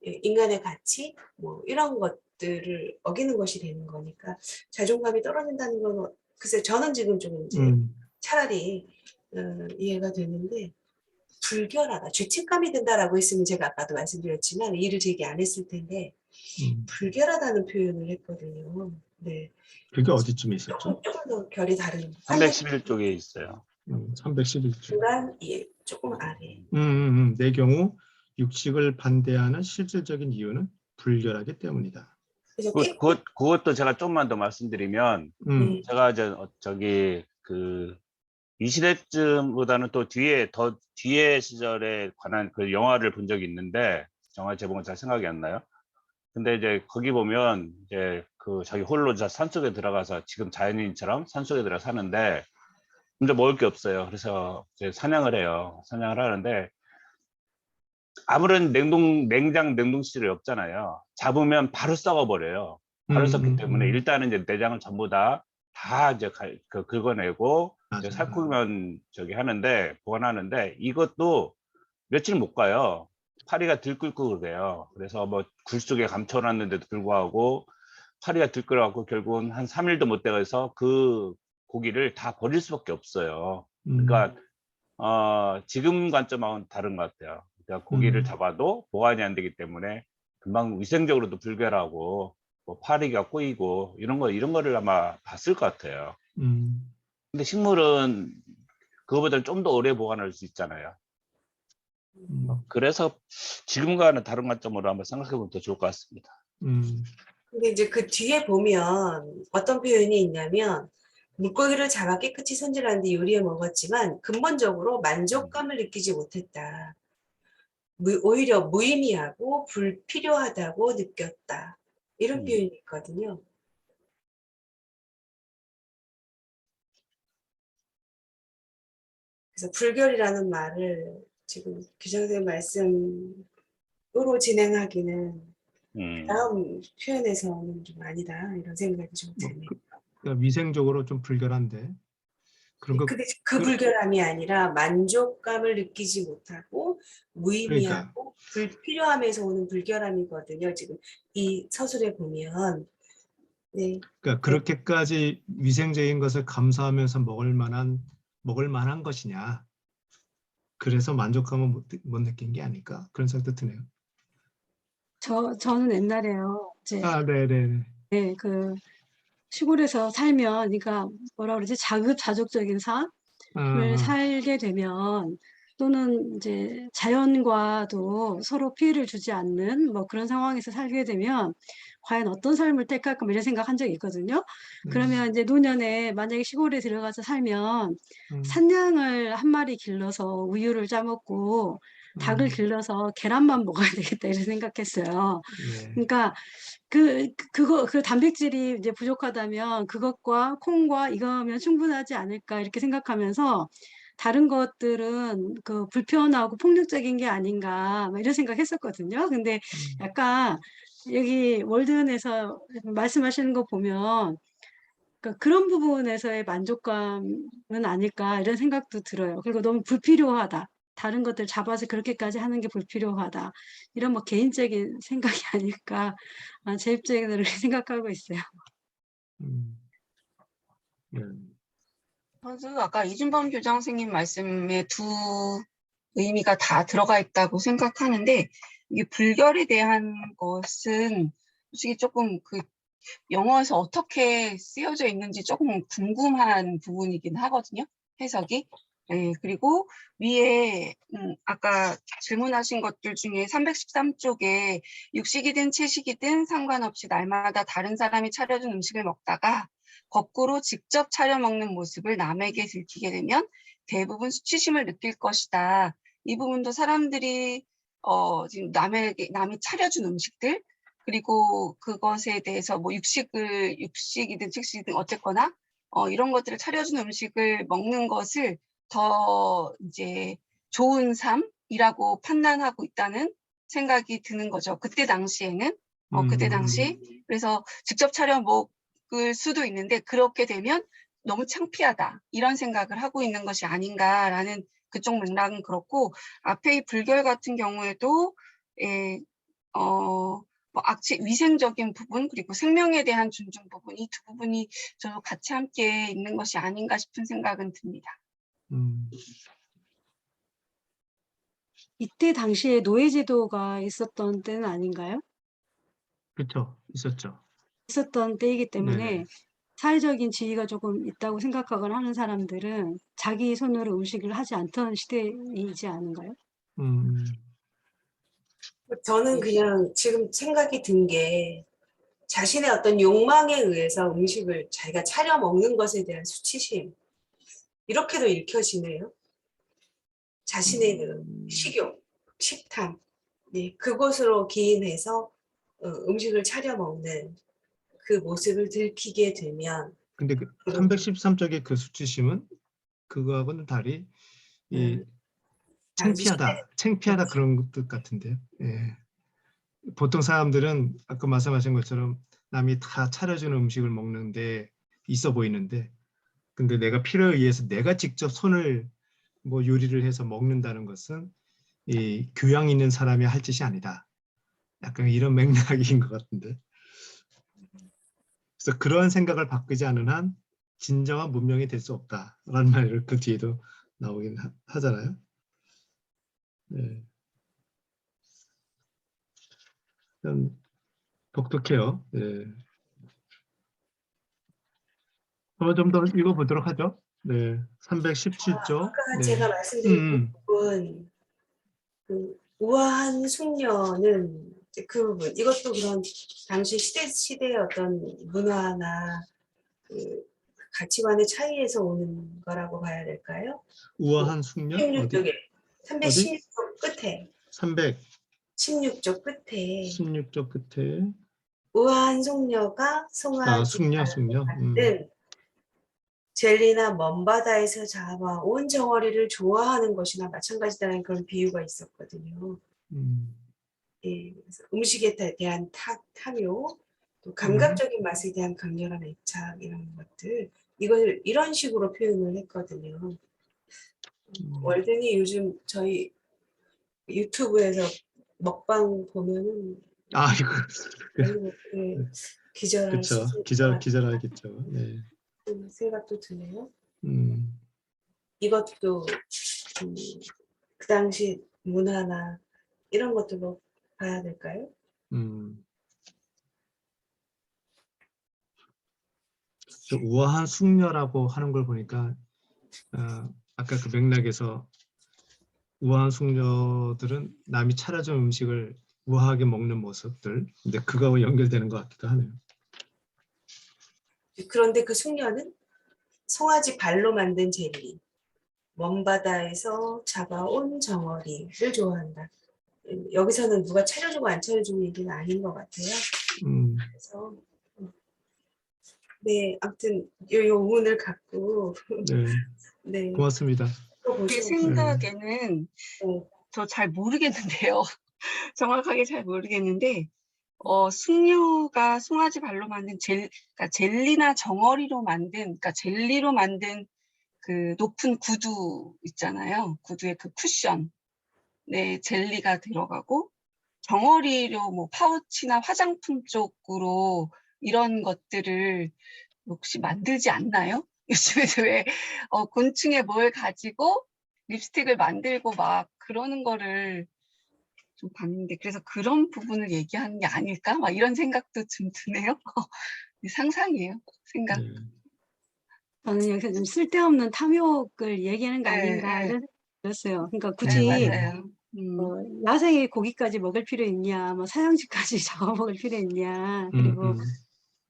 인간의 가치 뭐 이런 것들을 어기는 것이 되는 거니까 자존감이 떨어진다는 건 글쎄 저는 지금 좀 이제 차라리 이해가 되는데 불결하다, 죄책감이 든다라고 했으면 제가 아까도 말씀드렸지만 이의를 제기 안 했을 텐데 불결하다는 표현을 했거든요. 네. 그게 어디쯤에 있었죠? 조금 더 결이 다른 311쪽에 있어요. 311쪽. 중간 조금 아래. 내 경우 육식을 반대하는 실질적인 이유는 불결하기 때문이다. 그래서 그것도 제가 좀만 더 말씀드리면 제가 저기 이 시대쯤보다는 또 더 뒤에 시절에 관한 그 영화를 본 적이 있는데 영화 제목은 잘 생각이 안 나요. 근데 이제 거기 보면 이제 그 자기 홀로 산속에 들어가서 지금 자연인처럼 산속에 들어가 사는데 근데 먹을 게 없어요. 그래서 이제 사냥을 해요. 사냥을 하는데 아무런 냉동실이 없잖아요. 잡으면 바로 썩어버려요. 바로 썩기 때문에 일단은 이제 내장을 전부 다 이제 긁어내고 이제 살코기만 저기 하는데 보관하는데 이것도 며칠 못 가요. 파리가 들끓고 그래요. 그래서 뭐 굴 속에 감춰놨는데도 불구하고 파리가 들끓어갖고 결국은 한 3일도 못 돼서 그 고기를 다 버릴 수밖에 없어요. 그러니까 지금 관점하고는 다른 것 같아요. 그러니까 고기를 잡아도 보관이 안 되기 때문에 금방 위생적으로도 불결하고 뭐 파리가 꼬이고 이런 거를 아마 봤을 것 같아요. 근데 식물은 그거보다 좀 더 오래 보관할 수 있잖아요. 그래서 지금과는 다른 관점으로 한번 생각해 보면 더 좋을 것 같습니다. 근데 이제 그 뒤에 보면 어떤 표현이 있냐면 물고기를 잡아 깨끗이 손질하는데 요리해 먹었지만 근본적으로 만족감을 느끼지 못했다. 오히려 무의미하고 불필요하다고 느꼈다. 이런 표현이 있거든요. 그래서 불결이라는 말을 지금 교장 선생님 말씀으로 진행하기는 다음 표현에서는 좀 아니다 이런 생각이 좀 드네요. 그러니까 위생적으로 좀 불결한데 그런 거. 근데 그 불결함이 아니라 만족감을 느끼지 못하고 무의미하고 불필요함에서 오는 불결함이거든요. 지금 이 서술에 보면. 네. 그러니까 그렇게까지 위생적인 것을 감수하면서 먹을 만한 것이냐. 그래서 만족감을 못 느낀 게 아닐까 그런 생각도 드네요. 저는 옛날에요. 이제 네네. 네, 그 시골에서 살면, 그러니까 뭐라 그러지, 자급자족적인 삶을 살게 되면, 또는 이제 자연과도 서로 피해를 주지 않는 뭐 그런 상황에서 살게 되면 과연 어떤 삶을 택할까 뭐 이런 생각한 적이 있거든요. 그러면 이제 노년에 만약에 시골에 들어가서 살면 산양을 한 마리 길러서 우유를 짜먹고 닭을 길러서 계란만 먹어야 되겠다 이런 생각했어요. 그러니까 그 단백질이 이제 부족하다면 그것과 콩과 이거면 충분하지 않을까 이렇게 생각하면서 다른 것들은 그 불편하고 폭력적인 게 아닌가 막 이런 생각했었거든요. 근데 약간 여기 월든에서 말씀하시는 거 보면 그러니까 그런 부분에서의 만족감은 아닐까 이런 생각도 들어요. 그리고 너무 불필요하다. 다른 것들 잡아서 그렇게까지 하는 게 불필요하다. 이런 뭐 개인적인 생각이 아닐까. 제 입장에는 그렇게 생각하고 있어요. 저도 아까 이준범 교장 선생님 말씀에 두 의미가 다 들어가 있다고 생각하는데, 이게 불결에 대한 것은 솔직히 조금 그 영어에서 어떻게 쓰여져 있는지 조금 궁금한 부분이긴 하거든요. 해석이. 네, 그리고 위에 아까 질문하신 것들 중에 313쪽에 육식이든 채식이든 상관없이 날마다 다른 사람이 차려준 음식을 먹다가 거꾸로 직접 차려 먹는 모습을 남에게 들키게 되면 대부분 수치심을 느낄 것이다. 이 부분도 사람들이 지금 남이 차려준 음식들, 그리고 그것에 대해서 뭐 육식이든 채식이든 어쨌거나 이런 것들을 차려준 음식을 먹는 것을 더 이제 좋은 삶이라고 판단하고 있다는 생각이 드는 거죠. 그때 당시에는 그때 당시 그래서 직접 차려 먹을 수도 있는데 그렇게 되면 너무 창피하다 이런 생각을 하고 있는 것이 아닌가라는 그쪽 맥락은 그렇고, 앞에 이 불결 같은 경우에도 뭐 위생적인 부분 그리고 생명에 대한 존중 부분, 이 두 부분이 저도 같이 함께 있는 것이 아닌가 싶은 생각은 듭니다. 이때 당시에 노예제도가 있었던 때는 아닌가요? 그렇죠. 있었죠. 있었던 때이기 때문에 네네. 사회적인 지위가 조금 있다고 생각하거나 하는 사람들은 자기 손으로 음식을 하지 않던 시대이지 않은가요? 저는 그냥 지금 생각이 든 게 자신의 어떤 욕망에 의해서 음식을 자기가 차려 먹는 것에 대한 수치심, 이렇게도 읽혀지네요. 자신의 그 식욕, 식탐, 네, 그것으로 기인해서 음식을 차려 먹는 그 모습을 들키게 되면, 근데 그 313쪽의 그 수치심은 그거하고는 달리 이 창피하다 그런 뜻 같은데요. 예. 보통 사람들은 아까 말씀하신 것처럼 남이 다 차려주는 음식을 먹는데 있어 보이는데, 근데 내가 필요에 의해서 내가 직접 손을 뭐 요리를 해서 먹는다는 것은 이 교양 있는 사람이 할 짓이 아니다. 약간 이런 맥락인 것 같은데. 그래서 그러한 생각을 바꾸지 않은 한 진정한 문명이 될 수 없다라는 말을 그 뒤에도 나오긴 하잖아요. 네. 독특해요. 네. 좀 더 읽어보도록 하죠. 네, 317조. 아까 네. 제가 말씀드린 부분, 그 우아한 숙녀는 그 부분, 이것도 그런 당시 시대의 어떤 문화나 그 가치관의 차이에서 오는 거라고 봐야 될까요? 우아한 숙녀? 어디? 316쪽 끝에. 316쪽 끝에. 16쪽 끝에. 우아한 숙녀가 송아지 숙녀. 만든 젤리나 먼바다에서 잡아온 정어리를 좋아하는 것이나 마찬가지다는 그런 비유가 있었거든요. 예, 그래서 음식에 대한 탐욕, 또 감각적인 맛에 대한 강렬한 애착, 이런 것들, 이걸 이런 식으로 표현을 했거든요. 월든이 요즘 저희 유튜브에서 먹방 보면은 이거 기절할 그렇죠. 수도 기절하겠죠. 네. 생각도 드네요. 음. 이것도 그 당시 문화나 이런 것들로 봐야 될까요? 우아한 숙녀라고 하는 걸 보니까 아까 그 맥락에서 우아한 숙녀들은 남이 차려준 음식을 우아하게 먹는 모습들, 근데 그거하고 연결되는 것 같기도 하네요. 그런데 그 숙녀는 송아지 발로 만든 젤리, 먼바다에서 잡아온 정어리를 좋아한다. 여기서는 누가 차려주고 안 차려주는 얘기는 아닌 것 같아요. 그래서 네, 아무튼 요 문을 갖고 네, 고맙습니다. 제 생각에는 저 잘 모르겠는데요. 정확하게 잘 모르겠는데 숙녀가 송아지 발로 만든 그러니까 젤리나 정어리로 만든, 그러니까 젤리로 만든 그 높은 구두 있잖아요. 구두의 그 쿠션. 네, 젤리가 들어가고 정어리로 뭐 파우치나 화장품 쪽으로 이런 것들을 혹시 만들지 않나요? 요즘에도 왜 곤충의 뭘 가지고 립스틱을 만들고 막 그러는 거를 좀 봤는데, 그래서 그런 부분을 얘기하는 게 아닐까? 막 이런 생각도 좀 드네요. 상상이에요, 생각. 네. 저는 여기서 좀 쓸데없는 탐욕을 얘기하는 거 네, 아닌가 네, 이런 생각이 들었어요. 그러니까 네, 굳이 맞아요. 야생의 고기까지 먹을 필요 있냐, 뭐 사양지까지 잡아먹을 필요 있냐, 그리고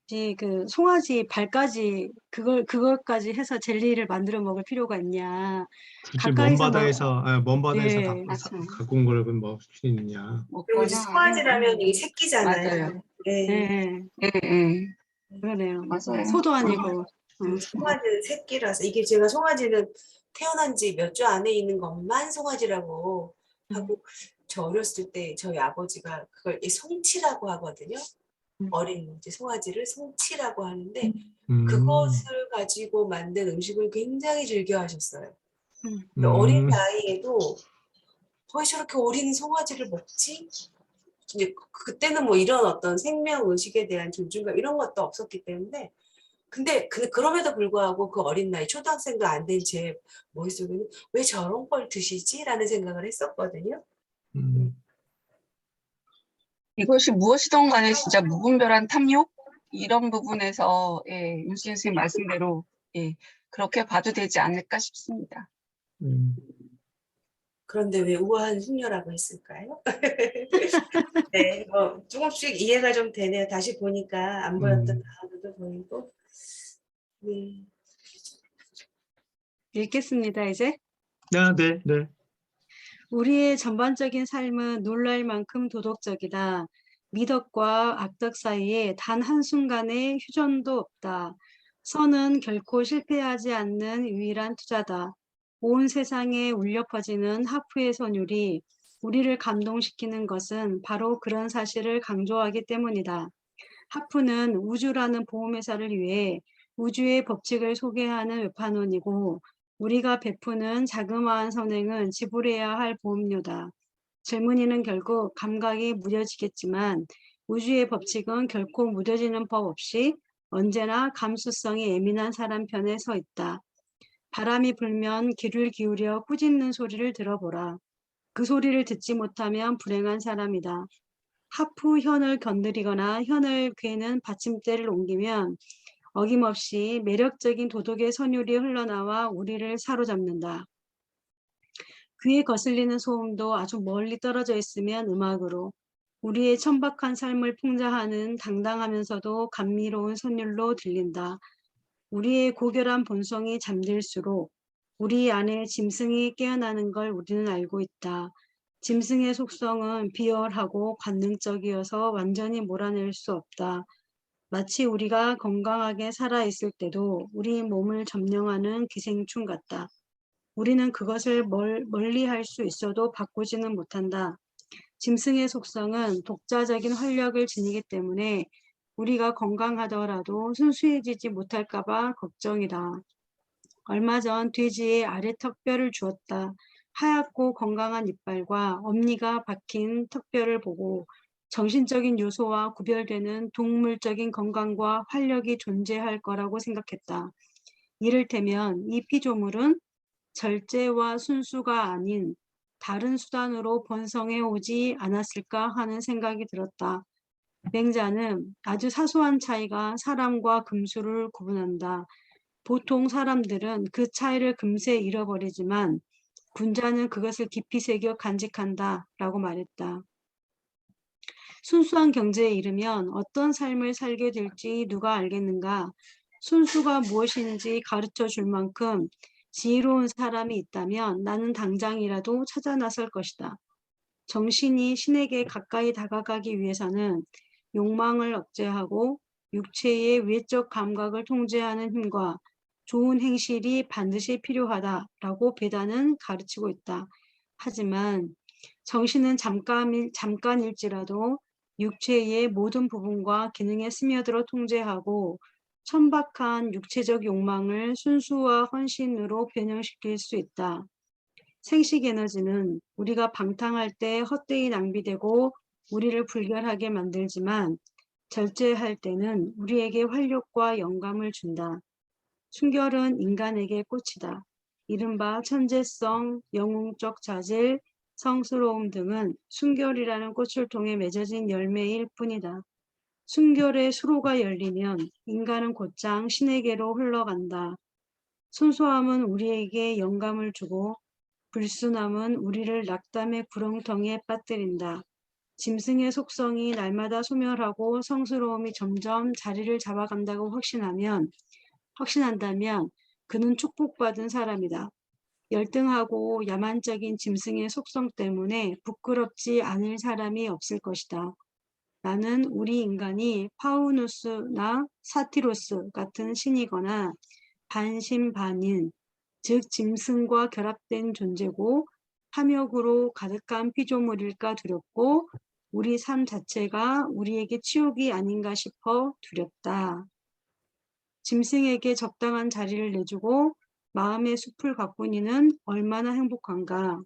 굳이 그 송아지 발까지 그걸까지 해서 젤리를 만들어 먹을 필요가 있냐. 굳이 가까이서 뭐, 먼 바다에서 예, 맞아요. 갖고 온 거를 먹을 수 있느냐. 그리고 이제 먹거나 송아지라면 이게 새끼잖아요. 맞아요. 네. 예, 예, 그러네요. 맞아요. 소도 아니고. 송아지는 새끼라서 이게 제가 송아지는 태어난 지 몇 주 안에 있는 것만 송아지라고 하고 저 어렸을 때 저희 아버지가 그걸 이 송치라고 하거든요. 어린 이제 송아지를 송치라고 하는데 그것을 가지고 만든 음식을 굉장히 즐겨하셨어요. 어린 나이에도 왜 저렇게 어린 송아지를 먹지? 이제 그때는 뭐 이런 어떤 생명 의식에 대한 존중감 이런 것도 없었기 때문에 근데 그럼에도 불구하고 그 어린 나이 초등학생도 안 된 제 머릿속에는 왜 저런 걸 드시지? 라는 생각을 했었거든요. 이것이 무엇이든 간에 진짜 무분별한 탐욕? 이런 부분에서 윤수진 선생님 말씀대로 그렇게 봐도 되지 않을까 싶습니다. 그런데 왜 우아한 숙녀라고 했을까요? 네, 조금씩 이해가 좀 되네요. 다시 보니까 안 보였던 단어도 보이고. 네. 읽겠습니다, 이제. 네, 네. 우리의 전반적인 삶은 놀랄 만큼 도덕적이다. 미덕과 악덕 사이에 단 한순간의 휴전도 없다. 선은 결코 실패하지 않는 유일한 투자다. 온 세상에 울려 퍼지는 하프의 선율이 우리를 감동시키는 것은 바로 그런 사실을 강조하기 때문이다. 하프는 우주라는 보험회사를 위해 우주의 법칙을 소개하는 외판원이고 우리가 베푸는 자그마한 선행은 지불해야 할 보험료다. 젊은이는 결국 감각이 무뎌지겠지만 우주의 법칙은 결코 무뎌지는 법 없이 언제나 감수성이 예민한 사람 편에 서 있다. 바람이 불면 귀를 기울여 꾸짖는 소리를 들어보라. 그 소리를 듣지 못하면 불행한 사람이다. 하프 현을 건드리거나 현을 괴는 받침대를 옮기면 어김없이 매력적인 도덕의 선율이 흘러나와 우리를 사로잡는다. 귀에 거슬리는 소음도 아주 멀리 떨어져 있으면 음악으로, 우리의 천박한 삶을 풍자하는 당당하면서도 감미로운 선율로 들린다. 우리의 고결한 본성이 잠들수록 우리 안에 짐승이 깨어나는 걸 우리는 알고 있다. 짐승의 속성은 비열하고 관능적이어서 완전히 몰아낼 수 없다. 마치 우리가 건강하게 살아있을 때도 우리 몸을 점령하는 기생충 같다. 우리는 그것을 멀리 할 수 있어도 바꾸지는 못한다. 짐승의 속성은 독자적인 활력을 지니기 때문에 우리가 건강하더라도 순수해지지 못할까 봐 걱정이다. 얼마 전 돼지의 아래 턱뼈를 주었다. 하얗고 건강한 이빨과 엄니가 박힌 턱뼈를 보고 정신적인 요소와 구별되는 동물적인 건강과 활력이 존재할 거라고 생각했다. 이를테면 이 피조물은 절제와 순수가 아닌 다른 수단으로 번성해 오지 않았을까 하는 생각이 들었다. 맹자는 아주 사소한 차이가 사람과 금수를 구분한다. 보통 사람들은 그 차이를 금세 잃어버리지만 군자는 그것을 깊이 새겨 간직한다 라고 말했다. 순수한 경제에 이르면 어떤 삶을 살게 될지 누가 알겠는가? 순수가 무엇인지 가르쳐 줄 만큼 지혜로운 사람이 있다면 나는 당장이라도 찾아 나설 것이다. 정신이 신에게 가까이 다가가기 위해서는 욕망을 억제하고 육체의 외적 감각을 통제하는 힘과 좋은 행실이 반드시 필요하다라고 베다는 가르치고 있다. 하지만 정신은 잠깐일지라도 육체의 모든 부분과 기능에 스며들어 통제하고 천박한 육체적 욕망을 순수와 헌신으로 변형시킬 수 있다. 생식 에너지는 우리가 방탕할 때 헛되이 낭비되고 우리를 불결하게 만들지만 절제할 때는 우리에게 활력과 영감을 준다. 순결은 인간에게 꽃이다. 이른바 천재성, 영웅적 자질, 성스러움 등은 순결이라는 꽃을 통해 맺어진 열매일 뿐이다. 순결의 수로가 열리면 인간은 곧장 신에게로 흘러간다. 순수함은 우리에게 영감을 주고 불순함은 우리를 낙담의 구렁텅이에 빠뜨린다. 짐승의 속성이 날마다 소멸하고 성스러움이 점점 자리를 잡아간다고 확신한다면 그는 축복받은 사람이다. 열등하고 야만적인 짐승의 속성 때문에 부끄럽지 않을 사람이 없을 것이다. 나는 우리 인간이 파우누스나 사티로스 같은 신이거나 반신반인, 즉 짐승과 결합된 존재고 탐욕으로 가득한 피조물일까 두렵고 우리 삶 자체가 우리에게 치욕이 아닌가 싶어 두렵다. 짐승에게 적당한 자리를 내주고 마음의 숲을 가꾸니는 얼마나 행복한가.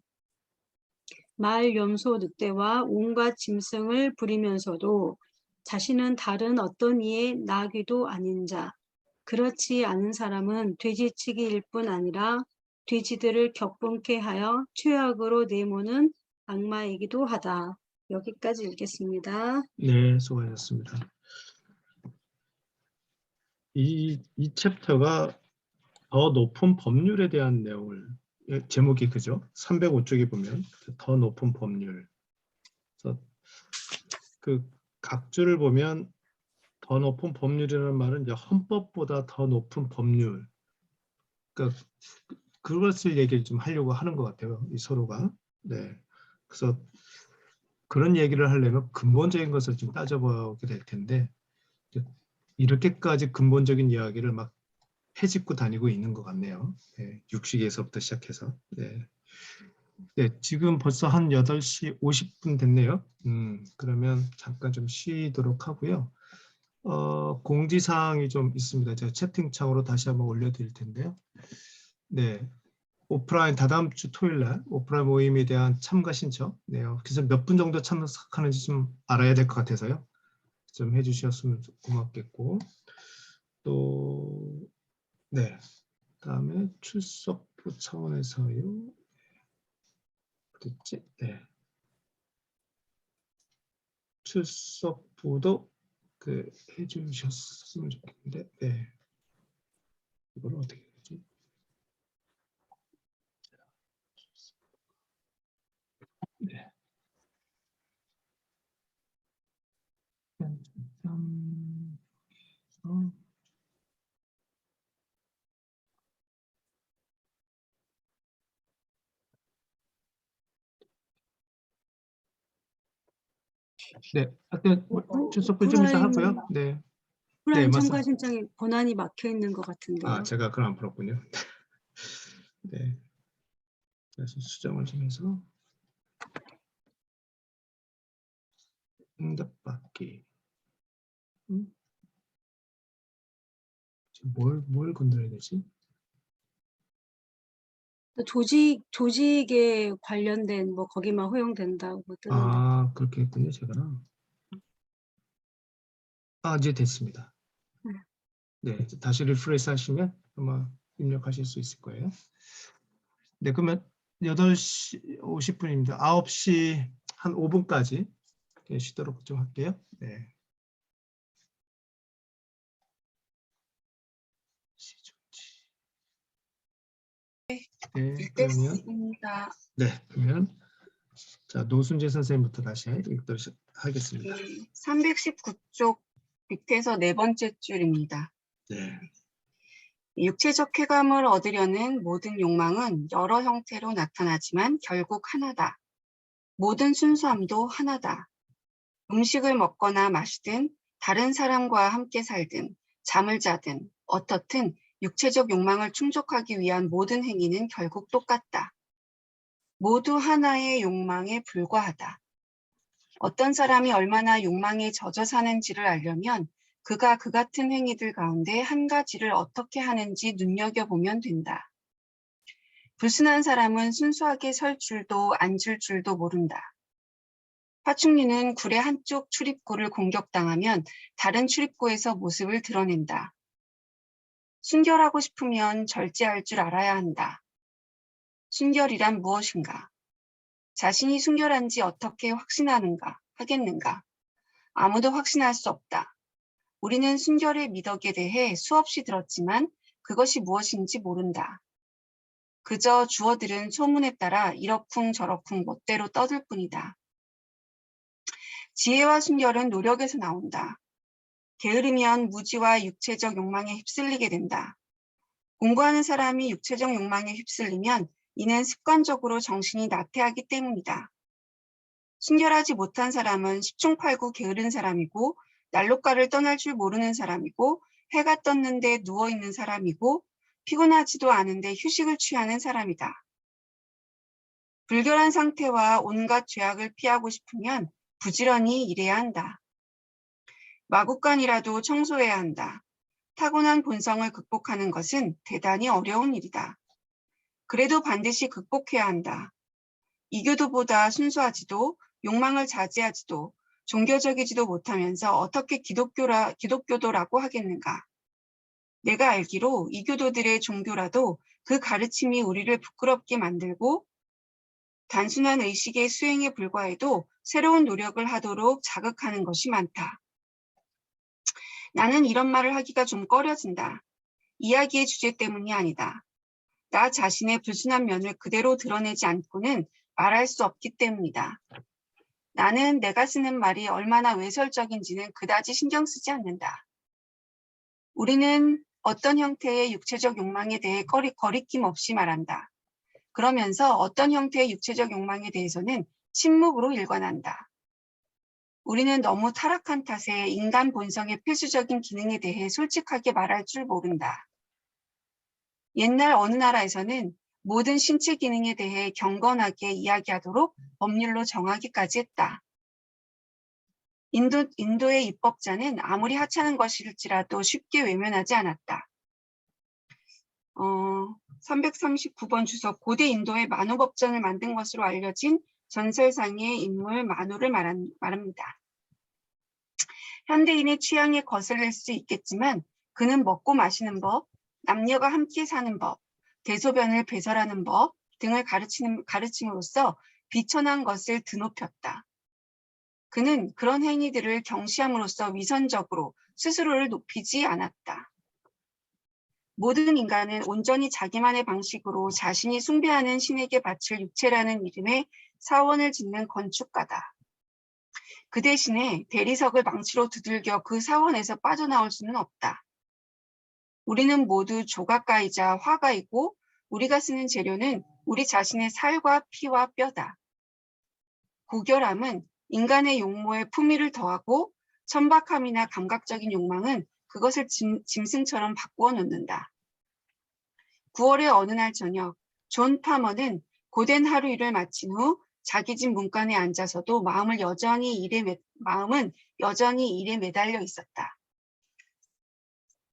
말, 염소, 늑대와 온갖 짐승을 부리면서도 자신은 다른 어떤 이의 나귀도 아닌 자. 그렇지 않은 사람은 돼지치기일 뿐 아니라 돼지들을 격분케 하여 최악으로 내모는 악마이기도 하다. 여기까지 읽겠습니다. 네, 수고하셨습니다. 이 챕터가 더 높은 법률에 대한 내용을, 제목이 그죠? 305쪽에 보면 더 높은 법률. 그래서 그 각주를 보면 더 높은 법률이라는 말은 이제 헌법보다 더 높은 법률. 그러니까 그것을 얘기를 좀 하려고 하는 것 같아요. 이 서로가. 네. 그래서 그런 얘기를 하려면 근본적인 것을 좀 따져보게 될 텐데 이렇게까지 근본적인 이야기를 막 헤집고 다니고 있는 것 같네요. 네, 육식에서부터 시작해서. 네. 네, 지금 벌써 한 8시 50분 됐네요. 그러면 잠깐 좀 쉬도록 하고요. 공지사항이 좀 있습니다. 제가 채팅창으로 다시 한번 올려드릴 텐데요. 네, 오프라인 다다음 주 토요일 날 오프라인 모임에 대한 참가 신청. 네, 그래서 몇 분 정도 참석하는지 좀 알아야 될 것 같아서요. 좀 해주셨으면 고맙겠고 또 네, 그다음에 출석부 차원에서요. 어딨지? 네, 출석부도 해주셨으면 좋겠는데, 네, 이걸 어떻게 되지? 네. 네, 하여튼 출석부 좀 이따 하고요. 네, 네, 오프라인 맞습니다. 참가 신청이 권한이 막혀 있는 것 같은데요. 아, 제가 그걸 안 풀었군요. 네, 그래서 수정을 좀 해서 응답받기. 지금 뭘 건드려야 되지? 조직에 관련된 뭐 거기만 허용된다고 뜨는데. 아, 그렇게 했군요, 제가. 아, 이제 됐습니다. 네, 이제 다시 리프레시 하시면 아마 입력하실 수 있을 거예요. 네, 그러면 8시 50분입니다. 9시 한 5분까지 쉬도록 좀 할게요. 네. 네, 그러면 읽겠습니다. 네, 그러면 자, 노순재 선생님부터 다시 읽도록 하겠습니다. 319쪽 밑에서 네 번째 줄입니다. 네. 육체적 쾌감을 얻으려는 모든 욕망은 여러 형태로 나타나지만 결국 하나다. 모든 순수함도 하나다. 음식을 먹거나 마시든 다른 사람과 함께 살든 잠을 자든 어떻든 육체적 욕망을 충족하기 위한 모든 행위는 결국 똑같다. 모두 하나의 욕망에 불과하다. 어떤 사람이 얼마나 욕망에 젖어 사는지를 알려면 그가 그 같은 행위들 가운데 한 가지를 어떻게 하는지 눈여겨보면 된다. 불순한 사람은 순수하게 설 줄도 앉을 줄도 모른다. 파충류는 굴의 한쪽 출입구를 공격당하면 다른 출입구에서 모습을 드러낸다. 순결하고 싶으면 절제할 줄 알아야 한다. 순결이란 무엇인가? 자신이 순결한지 어떻게 하겠는가? 아무도 확신할 수 없다. 우리는 순결의 미덕에 대해 수없이 들었지만 그것이 무엇인지 모른다. 그저 주어들은 소문에 따라 이러쿵저러쿵 멋대로 떠들 뿐이다. 지혜와 순결은 노력에서 나온다. 게으르면 무지와 육체적 욕망에 휩쓸리게 된다. 공부하는 사람이 육체적 욕망에 휩쓸리면 이는 습관적으로 정신이 나태하기 때문이다. 순결하지 못한 사람은 십중팔구 게으른 사람이고 난로가를 떠날 줄 모르는 사람이고 해가 떴는데 누워있는 사람이고 피곤하지도 않은데 휴식을 취하는 사람이다. 불결한 상태와 온갖 죄악을 피하고 싶으면 부지런히 일해야 한다. 마구간이라도 청소해야 한다. 타고난 본성을 극복하는 것은 대단히 어려운 일이다. 그래도 반드시 극복해야 한다. 이교도보다 순수하지도 욕망을 자제하지도 종교적이지도 못하면서 어떻게 기독교도라고 하겠는가? 내가 알기로 이교도들의 종교라도 그 가르침이 우리를 부끄럽게 만들고 단순한 의식의 수행에 불과해도 새로운 노력을 하도록 자극하는 것이 많다. 나는 이런 말을 하기가 좀 꺼려진다. 이야기의 주제 때문이 아니다. 나 자신의 불순한 면을 그대로 드러내지 않고는 말할 수 없기 때문이다. 나는 내가 쓰는 말이 얼마나 외설적인지는 그다지 신경 쓰지 않는다. 우리는 어떤 형태의 육체적 욕망에 대해 거리낌 없이 말한다. 그러면서 어떤 형태의 육체적 욕망에 대해서는 침묵으로 일관한다. 우리는 너무 타락한 탓에 인간 본성의 필수적인 기능에 대해 솔직하게 말할 줄 모른다. 옛날 어느 나라에서는 모든 신체 기능에 대해 경건하게 이야기하도록 법률로 정하기까지 했다. 인도의 입법자는 아무리 하찮은 것일지라도 쉽게 외면하지 않았다. 339번 주석 고대 인도의 만우법전을 만든 것으로 알려진 전설상의 인물 만우를 말합니다. 현대인의 취향에 거슬릴 수 있겠지만 그는 먹고 마시는 법, 남녀가 함께 사는 법, 대소변을 배설하는 법 등을 가르침으로써 비천한 것을 드높였다. 그는 그런 행위들을 경시함으로써 위선적으로 스스로를 높이지 않았다. 모든 인간은 온전히 자기만의 방식으로 자신이 숭배하는 신에게 바칠 육체라는 이름의 사원을 짓는 건축가다. 그 대신에 대리석을 망치로 두들겨 그 사원에서 빠져나올 수는 없다. 우리는 모두 조각가이자 화가이고 우리가 쓰는 재료는 우리 자신의 살과 피와 뼈다. 고결함은 인간의 용모에 품위를 더하고 천박함이나 감각적인 욕망은 그것을 짐승처럼 바꾸어 놓는다. 9월의 어느 날 저녁, 존 파머는 고된 하루 일을 마친 후 자기 집 문간에 앉아서도 마음은 여전히 일에 매달려 있었다.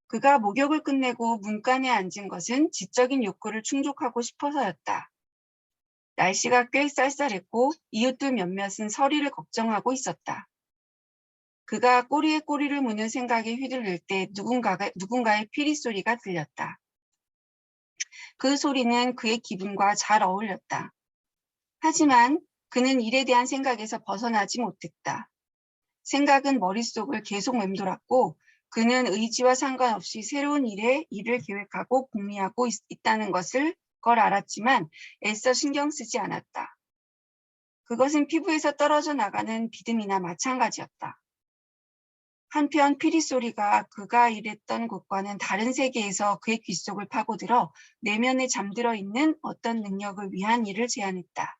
그가 목욕을 끝내고 문간에 앉은 것은 지적인 욕구를 충족하고 싶어서였다. 날씨가 꽤 쌀쌀했고 이웃들 몇몇은 서리를 걱정하고 있었다. 그가 꼬리에 꼬리를 무는 생각에 휘둘릴 때 누군가의 피리 소리가 들렸다. 그 소리는 그의 기분과 잘 어울렸다. 하지만 그는 일에 대한 생각에서 벗어나지 못했다. 생각은 머릿속을 계속 맴돌았고 그는 의지와 상관없이 새로운 일을 계획하고 궁리하고 있다는 걸 알았지만 애써 신경 쓰지 않았다. 그것은 피부에서 떨어져 나가는 비듬이나 마찬가지였다. 한편 피리 소리가 그가 일했던 곳과는 다른 세계에서 그의 귓속을 파고들어 내면에 잠들어 있는 어떤 능력을 위한 일을 제안했다.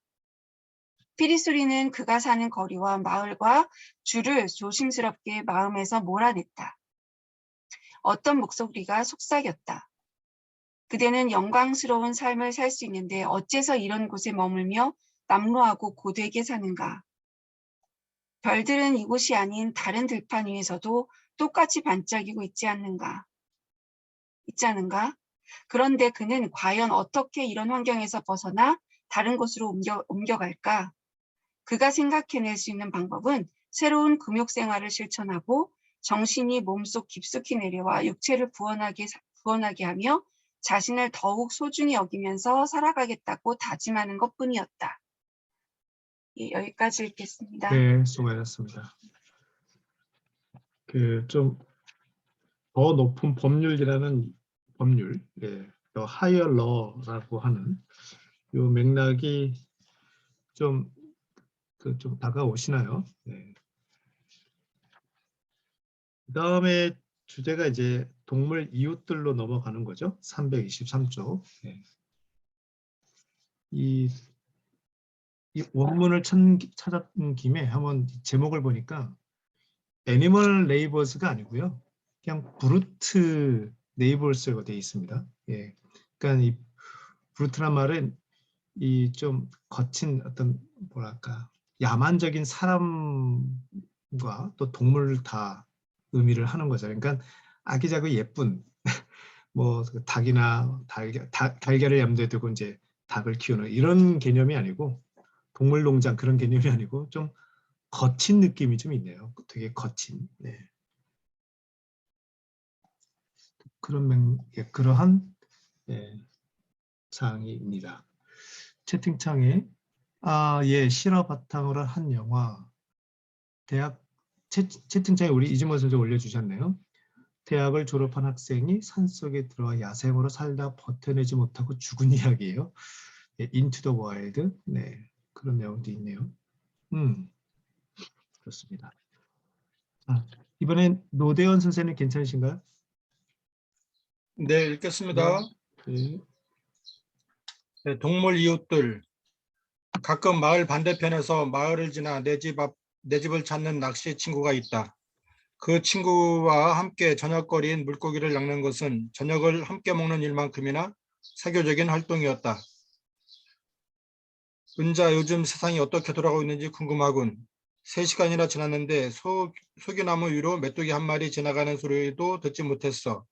피리 소리는 그가 사는 거리와 마을과 주를 조심스럽게 마음에서 몰아냈다. 어떤 목소리가 속삭였다. 그대는 영광스러운 삶을 살 수 있는데 어째서 이런 곳에 머물며 남루하고 고되게 사는가? 별들은 이곳이 아닌 다른 들판 위에서도 똑같이 반짝이고 있지 않는가? 그런데 그는 과연 어떻게 이런 환경에서 벗어나 다른 곳으로 옮겨갈까? 그가 생각해낼 수 있는 방법은 새로운 금욕 생활을 실천하고 정신이 몸속 깊숙이 내려와 육체를 구원하게 하며 자신을 더욱 소중히 여기면서 살아가겠다고 다짐하는 것뿐이었다. 예, 여기까지 읽겠습니다. 네, 수고하셨습니다. 그 좀 더 높은 법률이라는 법률, 예, 더 higher law라고 하는 요 맥락이 좀 좀 다가오시나요? 네. 그다음에 주제가 이제 동물 이웃들로 넘어가는 거죠. 323쪽. 네. 이 원문을 찾았던 김에 한번 제목을 보니까 애니멀 네이버스가 아니고요. 그냥 브루트 네이버스가 되어 있습니다. 예. 그러니까 이 브루트란 말은 이 좀 거친 어떤 뭐랄까 야만적인 사람과 또 동물을 다 의미를 하는 거죠. 그러니까 아기자기 예쁜 뭐 닭이나 달걀을 염두에 두고 이제 닭을 키우는 이런 개념이 아니고 동물농장 그런 개념이 아니고 좀 거친 느낌이 좀 있네요. 되게 거친. 네. 그러한 예, 사항입니다. 채팅창에 예, 실화 바탕으로 한 영화 대학 채팅창에 우리 이진모 선생 올려주셨네요. 대학을 졸업한 학생이 산속에 들어와 야생으로 살다 버텨내지 못하고 죽은 이야기예요. 예, 인투 더 와일드. 네, 그런 내용도 있네요. 그렇습니다. 이번엔 노대원 선생님 괜찮으신가요? 네, 읽겠습니다. 네. 네, 동물 이웃들. 가끔 마을 반대편에서 마을을 지나 내 집을 찾는 낚시 친구가 있다. 그 친구와 함께 저녁거리인 물고기를 낚는 것은 저녁을 함께 먹는 일만큼이나 사교적인 활동이었다. 은자, 요즘 세상이 어떻게 돌아가고 있는지 궁금하군. 3시간이나 지났는데 소기나무 위로 메뚜기 한 마리 지나가는 소리도 듣지 못했어.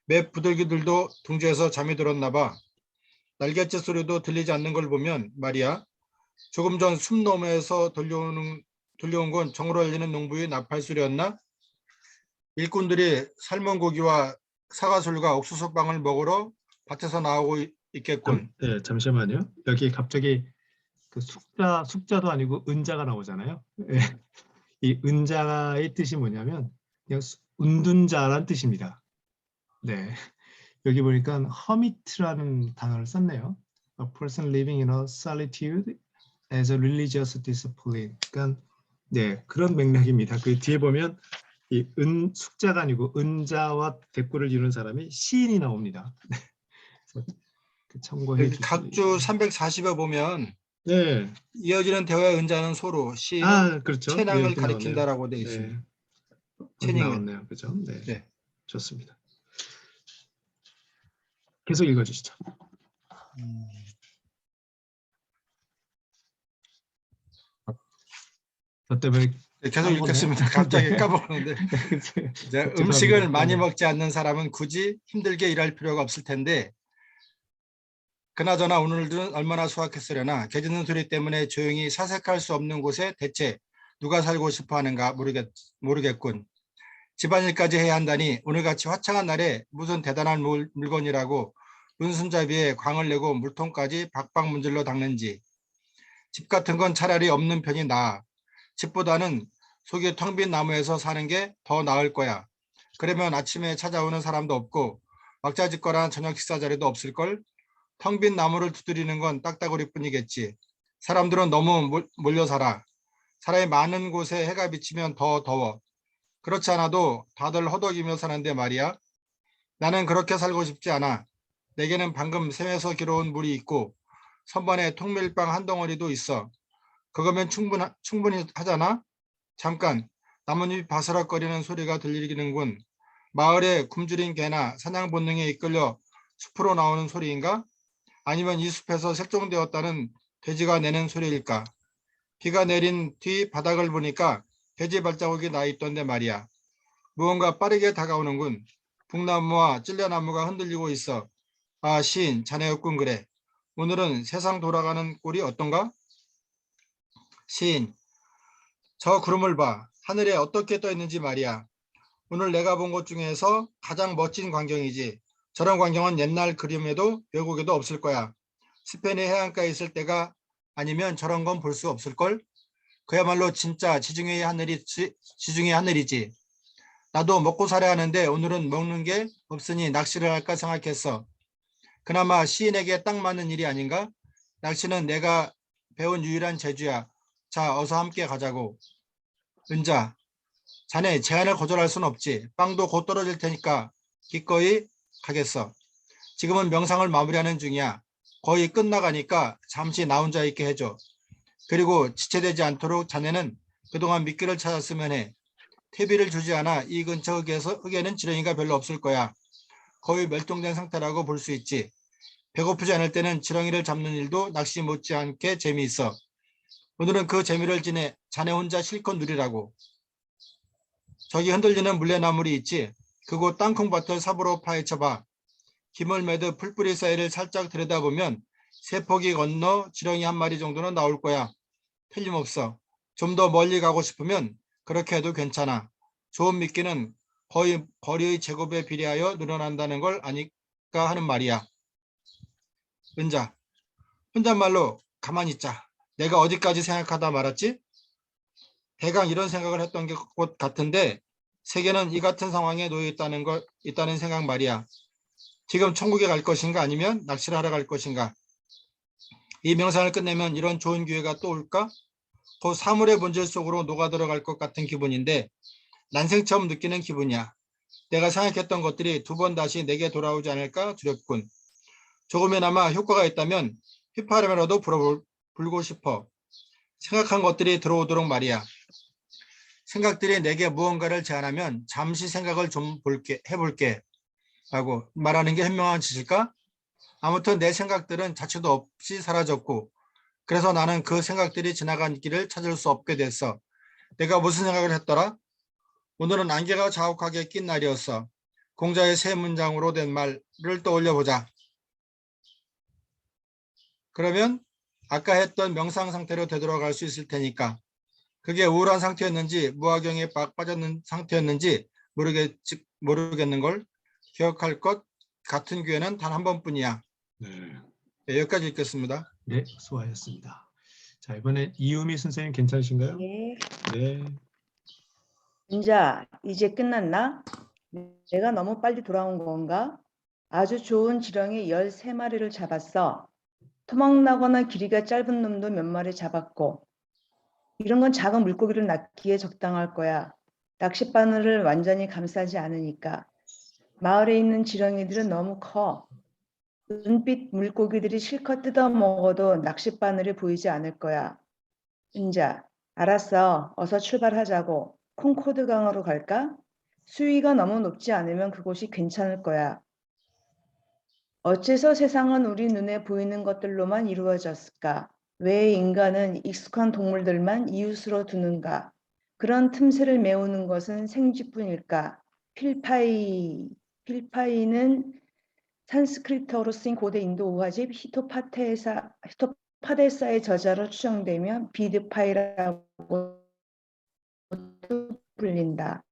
매 부들기들도 둥지에서 잠이 들었나 봐. 날갯짓 소리도 들리지 않는 걸 보면 말이야. 조금 전 숨 너머에서 들려온 건 정으로 열리는 농부의 나팔 소리였나? 일꾼들이 삶은 고기와 사과술과 옥수수빵을 먹으러 밭에서 나오고 있겠군. 네, 잠시만요. 여기 갑자기 그 숙자도 아니고 은자가 나오잖아요. 예. 이 은자의 뜻이 뭐냐면 그냥 운둔자란 뜻입니다. 네. 여기 보니까 hermit라는 단어를 썼네요. A person living in a solitude as a religious discipline. 그러니까 네, 그런 맥락입니다. 그 뒤에 보면 이 숙자가 아니고 은자와 대꾸를 이루는 사람이 시인이 나옵니다. 그래서 참고해 주시기. 각주 340에 보면 네. 이어지는 대화의 은자는 소로, 시인은 그렇죠. 채낭을 네, 가리킨다라고 되어 네. 있습니다. 나왔네요. 그죠? 네. 네. 좋습니다. 계속 읽어주시죠. 저 때문에 계속 읽겠습니다. 갑자기 까먹었는데. 음식을 많이 먹지 않는 사람은 굳이 힘들게 일할 필요가 없을 텐데 그나저나 오늘은 얼마나 수확했으려나. 개 짖는 소리 때문에 조용히 사색할 수 없는 곳에 대체 누가 살고 싶어 하는가 모르겠군. 집안일까지 해야 한다니 오늘같이 화창한 날에 무슨 대단한 물건이라고 은손잡이에 광을 내고 물통까지 박박 문질러 닦는지. 집 같은 건 차라리 없는 편이 나아. 집보다는 속이 텅 빈 나무에서 사는 게 더 나을 거야. 그러면 아침에 찾아오는 사람도 없고 막자짓거나 저녁 식사 자리도 없을걸. 텅 빈 나무를 두드리는 건 딱따구리뿐이겠지. 사람들은 너무 몰려 살아. 사람이 많은 곳에 해가 비치면 더 더워. 그렇지 않아도 다들 허덕이며 사는데 말이야. 나는 그렇게 살고 싶지 않아. 내게는 방금 샘에서 길어온 물이 있고 선반에 통밀빵 한 덩어리도 있어. 그거면 충분히 하잖아. 잠깐, 나뭇잎 바스락거리는 소리가 들리는군. 마을에 굶주린 개나 사냥 본능에 이끌려 숲으로 나오는 소리인가? 아니면 이 숲에서 실종되었다는 돼지가 내는 소리일까? 비가 내린 뒤 바닥을 보니까 돼지 발자국이 나 있던데 말이야. 무언가 빠르게 다가오는군. 북나무와 찔레나무가 흔들리고 있어. 아, 시인, 자네였군 그래. 오늘은 세상 돌아가는 꼴이 어떤가? 시인, 저 구름을 봐. 하늘에 어떻게 떠 있는지 말이야. 오늘 내가 본 것 중에서 가장 멋진 광경이지. 저런 광경은 옛날 그림에도 외국에도 없을 거야. 스페인의 해안가에 있을 때가 아니면 저런 건 볼 수 없을걸? 그야말로 진짜 지중해의 하늘이지. 나도 먹고 살아야 하는데 오늘은 먹는 게 없으니 낚시를 할까 생각했어. 그나마 시인에게 딱 맞는 일이 아닌가? 낚시는 내가 배운 유일한 재주야. 자, 어서 함께 가자고. 은자, 자네 제안을 거절할 순 없지. 빵도 곧 떨어질 테니까 기꺼이 가겠어. 지금은 명상을 마무리하는 중이야. 거의 끝나가니까 잠시 나 혼자 있게 해줘. 그리고 지체되지 않도록 자네는 그동안 미끼를 찾았으면 해. 퇴비를 주지 않아 이 근처 흙에는 지렁이가 별로 없을 거야. 거의 멸종된 상태라고 볼 수 있지. 배고프지 않을 때는 지렁이를 잡는 일도 낚시 못지않게 재미있어. 오늘은 그 재미를 지내 자네 혼자 실컷 누리라고. 저기 흔들리는 물레나물이 있지. 그곳 땅콩밭을 삽으로 파헤쳐봐. 김을 매듯 풀뿌리 사이를 살짝 들여다보면 세 폭이 건너 지렁이 한 마리 정도는 나올 거야. 틀림없어. 좀 더 멀리 가고 싶으면 그렇게 해도 괜찮아. 좋은 미끼는 거의 거리의 제곱에 비례하여 늘어난다는 걸 아니까 하는 말이야. 은자, 혼잣말로 가만히 있자. 내가 어디까지 생각하다 말았지? 대강 이런 생각을 했던 것 같은데 세계는 이 같은 상황에 놓여 있다는 생각 말이야. 지금 천국에 갈 것인가 아니면 낚시를 하러 갈 것인가? 이 명상을 끝내면 이런 좋은 기회가 또 올까? 그 사물의 본질 속으로 녹아들어갈 것 같은 기분인데 난생 처음 느끼는 기분이야. 내가 생각했던 것들이 두 번 다시 내게 돌아오지 않을까 두렵군. 조금이나마 효과가 있다면 휘파람이라도 불고 싶어. 생각한 것들이 들어오도록 말이야. 생각들이 내게 무언가를 제안하면 잠시 생각을 좀 해볼게 라고 말하는 게 현명한 짓일까? 아무튼 내 생각들은 자체도 없이 사라졌고 그래서 나는 그 생각들이 지나간 길을 찾을 수 없게 됐어. 내가 무슨 생각을 했더라? 오늘은 안개가 자욱하게 낀 날이었어. 공자의 세 문장으로 된 말을 떠올려보자. 그러면 아까 했던 명상 상태로 되돌아갈 수 있을 테니까 그게 우울한 상태였는지 무화경에 빡 빠졌는 상태였는지 모르겠는 걸 기억할 것 같은 기회는 단 한 번뿐이야. 네, 네, 여기까지 읽겠습니다. 네, 수고하셨습니다. 자, 이번엔 이유미 선생님 괜찮으신가요? 예. 네. 은자, 이제 끝났나? 내가 너무 빨리 돌아온 건가? 아주 좋은 지렁이 13마리를 잡았어. 토막나거나 길이가 짧은 놈도 몇 마리 잡았고. 이런 건 작은 물고기를 낚기에 적당할 거야. 낚싯바늘을 완전히 감싸지 않으니까. 마을에 있는 지렁이들은 너무 커. 은빛 물고기들이 실컷 뜯어 먹어도 낚싯바늘이 보이지 않을 거야. 은자, 알았어. 어서 출발하자고. 콩코드 강으로 갈까? 수위가 너무 높지 않으면 그곳이 괜찮을 거야. 어째서 세상은 우리 눈에 보이는 것들로만 이루어졌을까? 왜 인간은 익숙한 동물들만 이웃으로 두는가? 그런 틈새를 메우는 것은 생쥐뿐일까? 필파이는 산스크리트어로 쓰인 고대 인도 우화집 히토파데사의 저자로 추정되며 비드파이라고 불린다.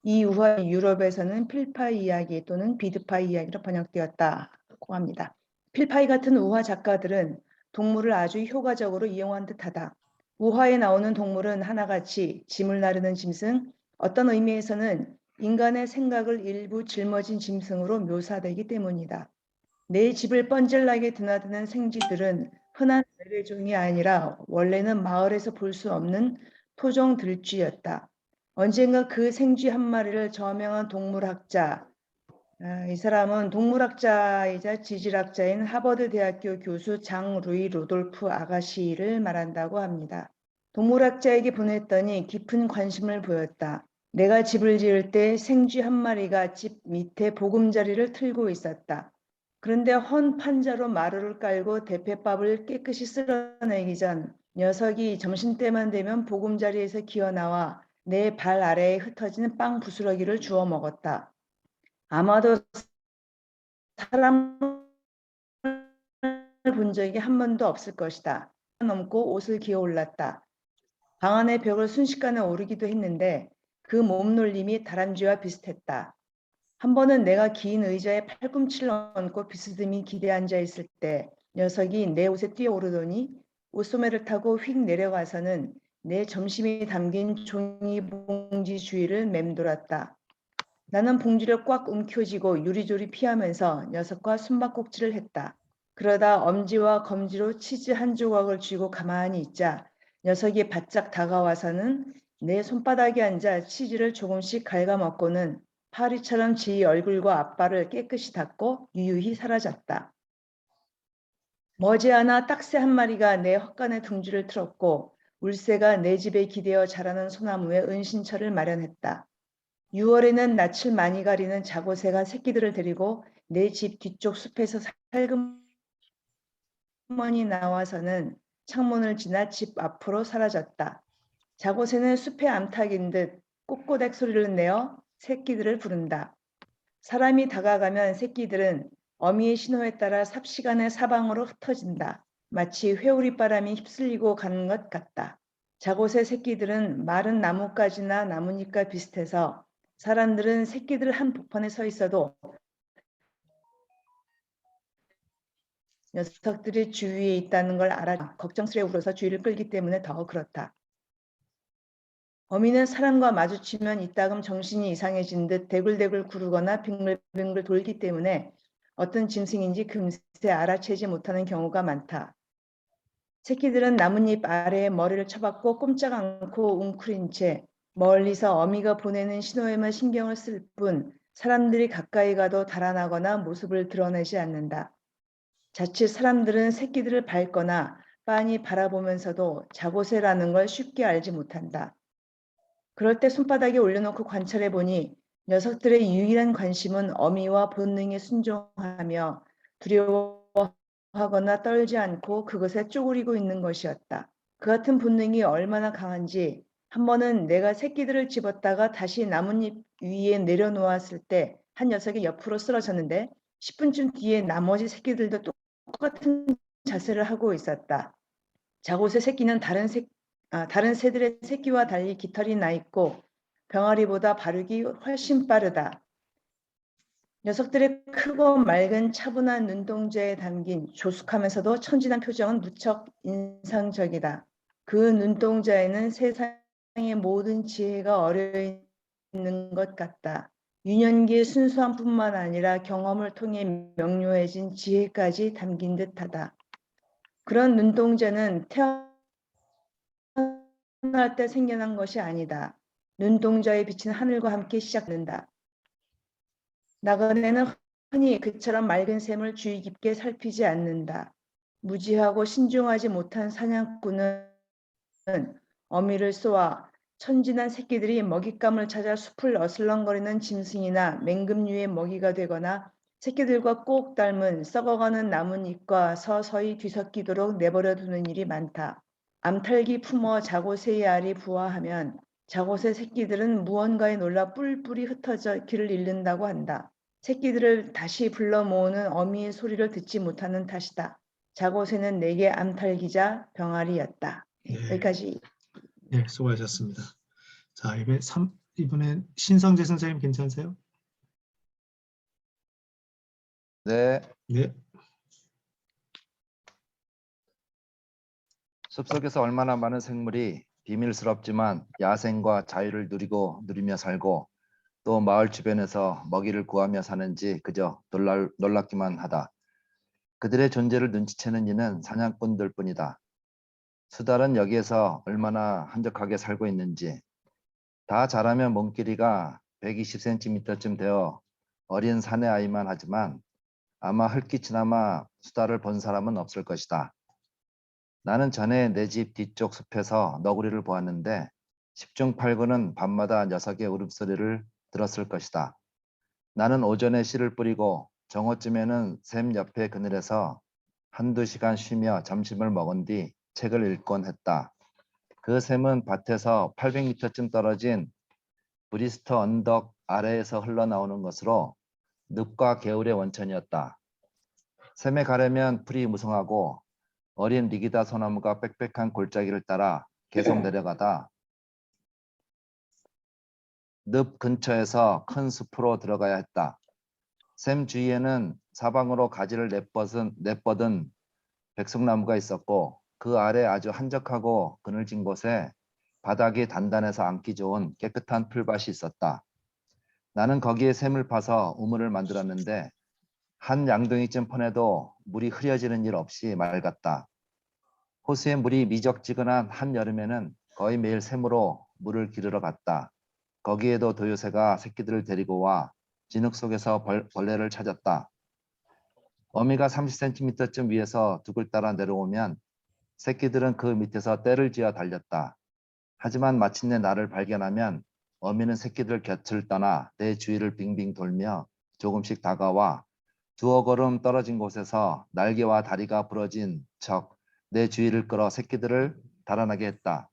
이 우화는 유럽에서는 필파이 이야기 또는 비드파이 이야기로 번역되었다고 합니다. 필파이 같은 우화 작가들은 동물을 아주 효과적으로 이용한 듯하다. 우화에 나오는 동물은 하나같이 짐을 나르는 짐승, 어떤 의미에서는 인간의 생각을 일부 짊어진 짐승으로 묘사되기 때문이다. 내 집을 뻔질나게 드나드는 생쥐들은 흔한 외래종이 아니라 원래는 마을에서 볼 수 없는 토종 들쥐였다. 언젠가 그 생쥐 한 마리를 저명한 동물학자, 이 사람은 동물학자이자 지질학자인 하버드 대학교 교수 장 루이 로돌프 아가시를 말한다고 합니다. 동물학자에게 보냈더니 깊은 관심을 보였다. 내가 집을 지을 때 생쥐 한 마리가 집 밑에 보금자리를 틀고 있었다. 그런데 헌 판자로 마루를 깔고 대패밥을 깨끗이 쓸어내기 전 녀석이 점심때만 되면 보금자리에서 기어나와 내 발 아래에 흩어진 빵 부스러기를 주워 먹었다. 아마도 사람을 본 적이 한 번도 없을 것이다. 넘고 옷을 기어 올랐다. 방 안의 벽을 순식간에 오르기도 했는데 그 몸놀림이 다람쥐와 비슷했다. 한 번은 내가 긴 의자에 팔꿈치를 얹고 비스듬히 기대 앉아 있을 때 녀석이 내 옷에 뛰어오르더니 옷소매를 타고 휙 내려가서는 내 점심이 담긴 종이 봉지 주위를 맴돌았다. 나는 봉지를 꽉 움켜쥐고 요리조리 피하면서 녀석과 숨바꼭질을 했다. 그러다 엄지와 검지로 치즈 한 조각을 쥐고 가만히 있자 녀석이 바짝 다가와서는 내 손바닥에 앉아 치즈를 조금씩 갉아먹고는 파리처럼 지 얼굴과 앞발을 깨끗이 닦고 유유히 사라졌다. 머지않아 딱새 한 마리가 내 헛간에 둥지를 틀었고 울새가 내 집에 기대어 자라는 소나무에 은신처를 마련했다. 6월에는 낯을 많이 가리는 자고새가 새끼들을 데리고 내 집 뒤쪽 숲에서 살금머니 나와서는 창문을 지나 집 앞으로 사라졌다. 자고새는 숲의 암탉인 듯 꼬꼬댁 소리를 내어 새끼들을 부른다. 사람이 다가가면 새끼들은 어미의 신호에 따라 삽시간에 사방으로 흩어진다. 마치 회오리바람이 휩쓸리고 가는 것 같다. 자고새 새끼들은 마른 나뭇가지나 나뭇잎과 비슷해서 사람들은 새끼들 한 복판에 서 있어도 녀석들이 주위에 있다는 걸 알아 걱정스레 울어서 주의를 끌기 때문에 더 그렇다. 어미는 사람과 마주치면 이따금 정신이 이상해진 듯 대굴대굴 구르거나 빙글빙글 돌기 때문에 어떤 짐승인지 금세 알아채지 못하는 경우가 많다. 새끼들은 나뭇잎 아래에 머리를 쳐박고 꼼짝 않고 웅크린 채 멀리서 어미가 보내는 신호에만 신경을 쓸 뿐 사람들이 가까이 가도 달아나거나 모습을 드러내지 않는다. 자칫 사람들은 새끼들을 밟거나 빤히 바라보면서도 자고새라는 걸 쉽게 알지 못한다. 그럴 때 손바닥에 올려놓고 관찰해 보니 녀석들의 유일한 관심은 어미와 본능에 순종하며 두려워하거나 떨지 않고 그것에 쪼그리고 있는 것이었다. 그 같은 본능이 얼마나 강한지 한 번은 내가 새끼들을 집었다가 다시 나뭇잎 위에 내려놓았을 때 한 녀석이 옆으로 쓰러졌는데 10분쯤 뒤에 나머지 새끼들도 똑같은 자세를 하고 있었다. 자고새 새끼는 다른 새들의 새끼와 달리 깃털이 나 있고 병아리보다 발육이 훨씬 빠르다. 녀석들의 크고 맑은 차분한 눈동자에 담긴 조숙하면서도 천진한 표정은 무척 인상적이다. 그 눈동자에는 세상의 모든 지혜가 어려 있는 것 같다. 유년기의 순수함뿐만 아니라 경험을 통해 명료해진 지혜까지 담긴 듯하다. 그런 눈동자는 태어날 때 생겨난 것이 아니다. 눈동자에 비친 하늘과 함께 시작된다. 나그네는 흔히 그처럼 맑은 샘을 주의 깊게 살피지 않는다. 무지하고 신중하지 못한 사냥꾼은 어미를 쏘아 천진한 새끼들이 먹잇감을 찾아 숲을 어슬렁거리는 짐승이나 맹금류의 먹이가 되거나 새끼들과 꼭 닮은 썩어가는 나뭇잎과 서서히 뒤섞이도록 내버려 두는 일이 많다. 암탉이 품어 자고새의 알이 부화하면 자고새 새끼들은 무언가에 놀라 뿔뿔이 흩어져 길을 잃는다고 한다. 새끼들을 다시 불러 모으는 어미의 소리를 듣지 못하는 탓이다. 자고새는 내게 암탉이자 병아리였다. 여기까지. 네, 수고하셨습니다. 자, 이번엔 신성재 선생님 괜찮으세요? 네, 네. 숲속에서 얼마나 많은 생물이 비밀스럽지만 야생과 자유를 누리며 살고 또 마을 주변에서 먹이를 구하며 사는지 그저 놀랍기만 하다. 그들의 존재를 눈치채는 이는 사냥꾼들 뿐이다. 수달은 여기에서 얼마나 한적하게 살고 있는지. 다 자라면 몸길이가 120cm쯤 되어 어린 사내 아이만 하지만 아마 흙빛이나마 수달을 본 사람은 없을 것이다. 나는 전에 내 집 뒤쪽 숲에서 너구리를 보았는데 10중 8구는 밤마다 녀석의 울음소리를 들었을 것이다. 나는 오전에 씨를 뿌리고 정오쯤에는 샘 옆에 그늘에서 한두 시간 쉬며 점심을 먹은 뒤 책을 읽곤 했다. 그 샘은 밭에서 800m쯤 떨어진 브리스터 언덕 아래에서 흘러나오는 것으로 늪과 개울의 원천이었다. 샘에 가려면 풀이 무성하고 어린 리기다 소나무가 빽빽한 골짜기를 따라 계속 내려가다 늪 근처에서 큰 숲으로 들어가야 했다. 샘 주위에는 사방으로 가지를 내뻗은 백숙나무가 있었고 그 아래 아주 한적하고 그늘진 곳에 바닥이 단단해서 앉기 좋은 깨끗한 풀밭이 있었다. 나는 거기에 샘을 파서 우물을 만들었는데 한 양동이쯤 퍼내도 물이 흐려지는 일 없이 맑았다. 호수에 물이 미적지근한 한여름에는 거의 매일 샘으로 물을 기르러 갔다. 거기에도 도요새가 새끼들을 데리고 와 진흙 속에서 벌레를 찾았다. 어미가 30cm쯤 위에서 둑을 따라 내려오면 새끼들은 그 밑에서 떼를 지어 달렸다. 하지만 마침내 나를 발견하면 어미는 새끼들 곁을 떠나 내 주위를 빙빙 돌며 조금씩 다가와 두어 걸음 떨어진 곳에서 날개와 다리가 부러진 척 내 주위를 끌어 새끼들을 달아나게 했다.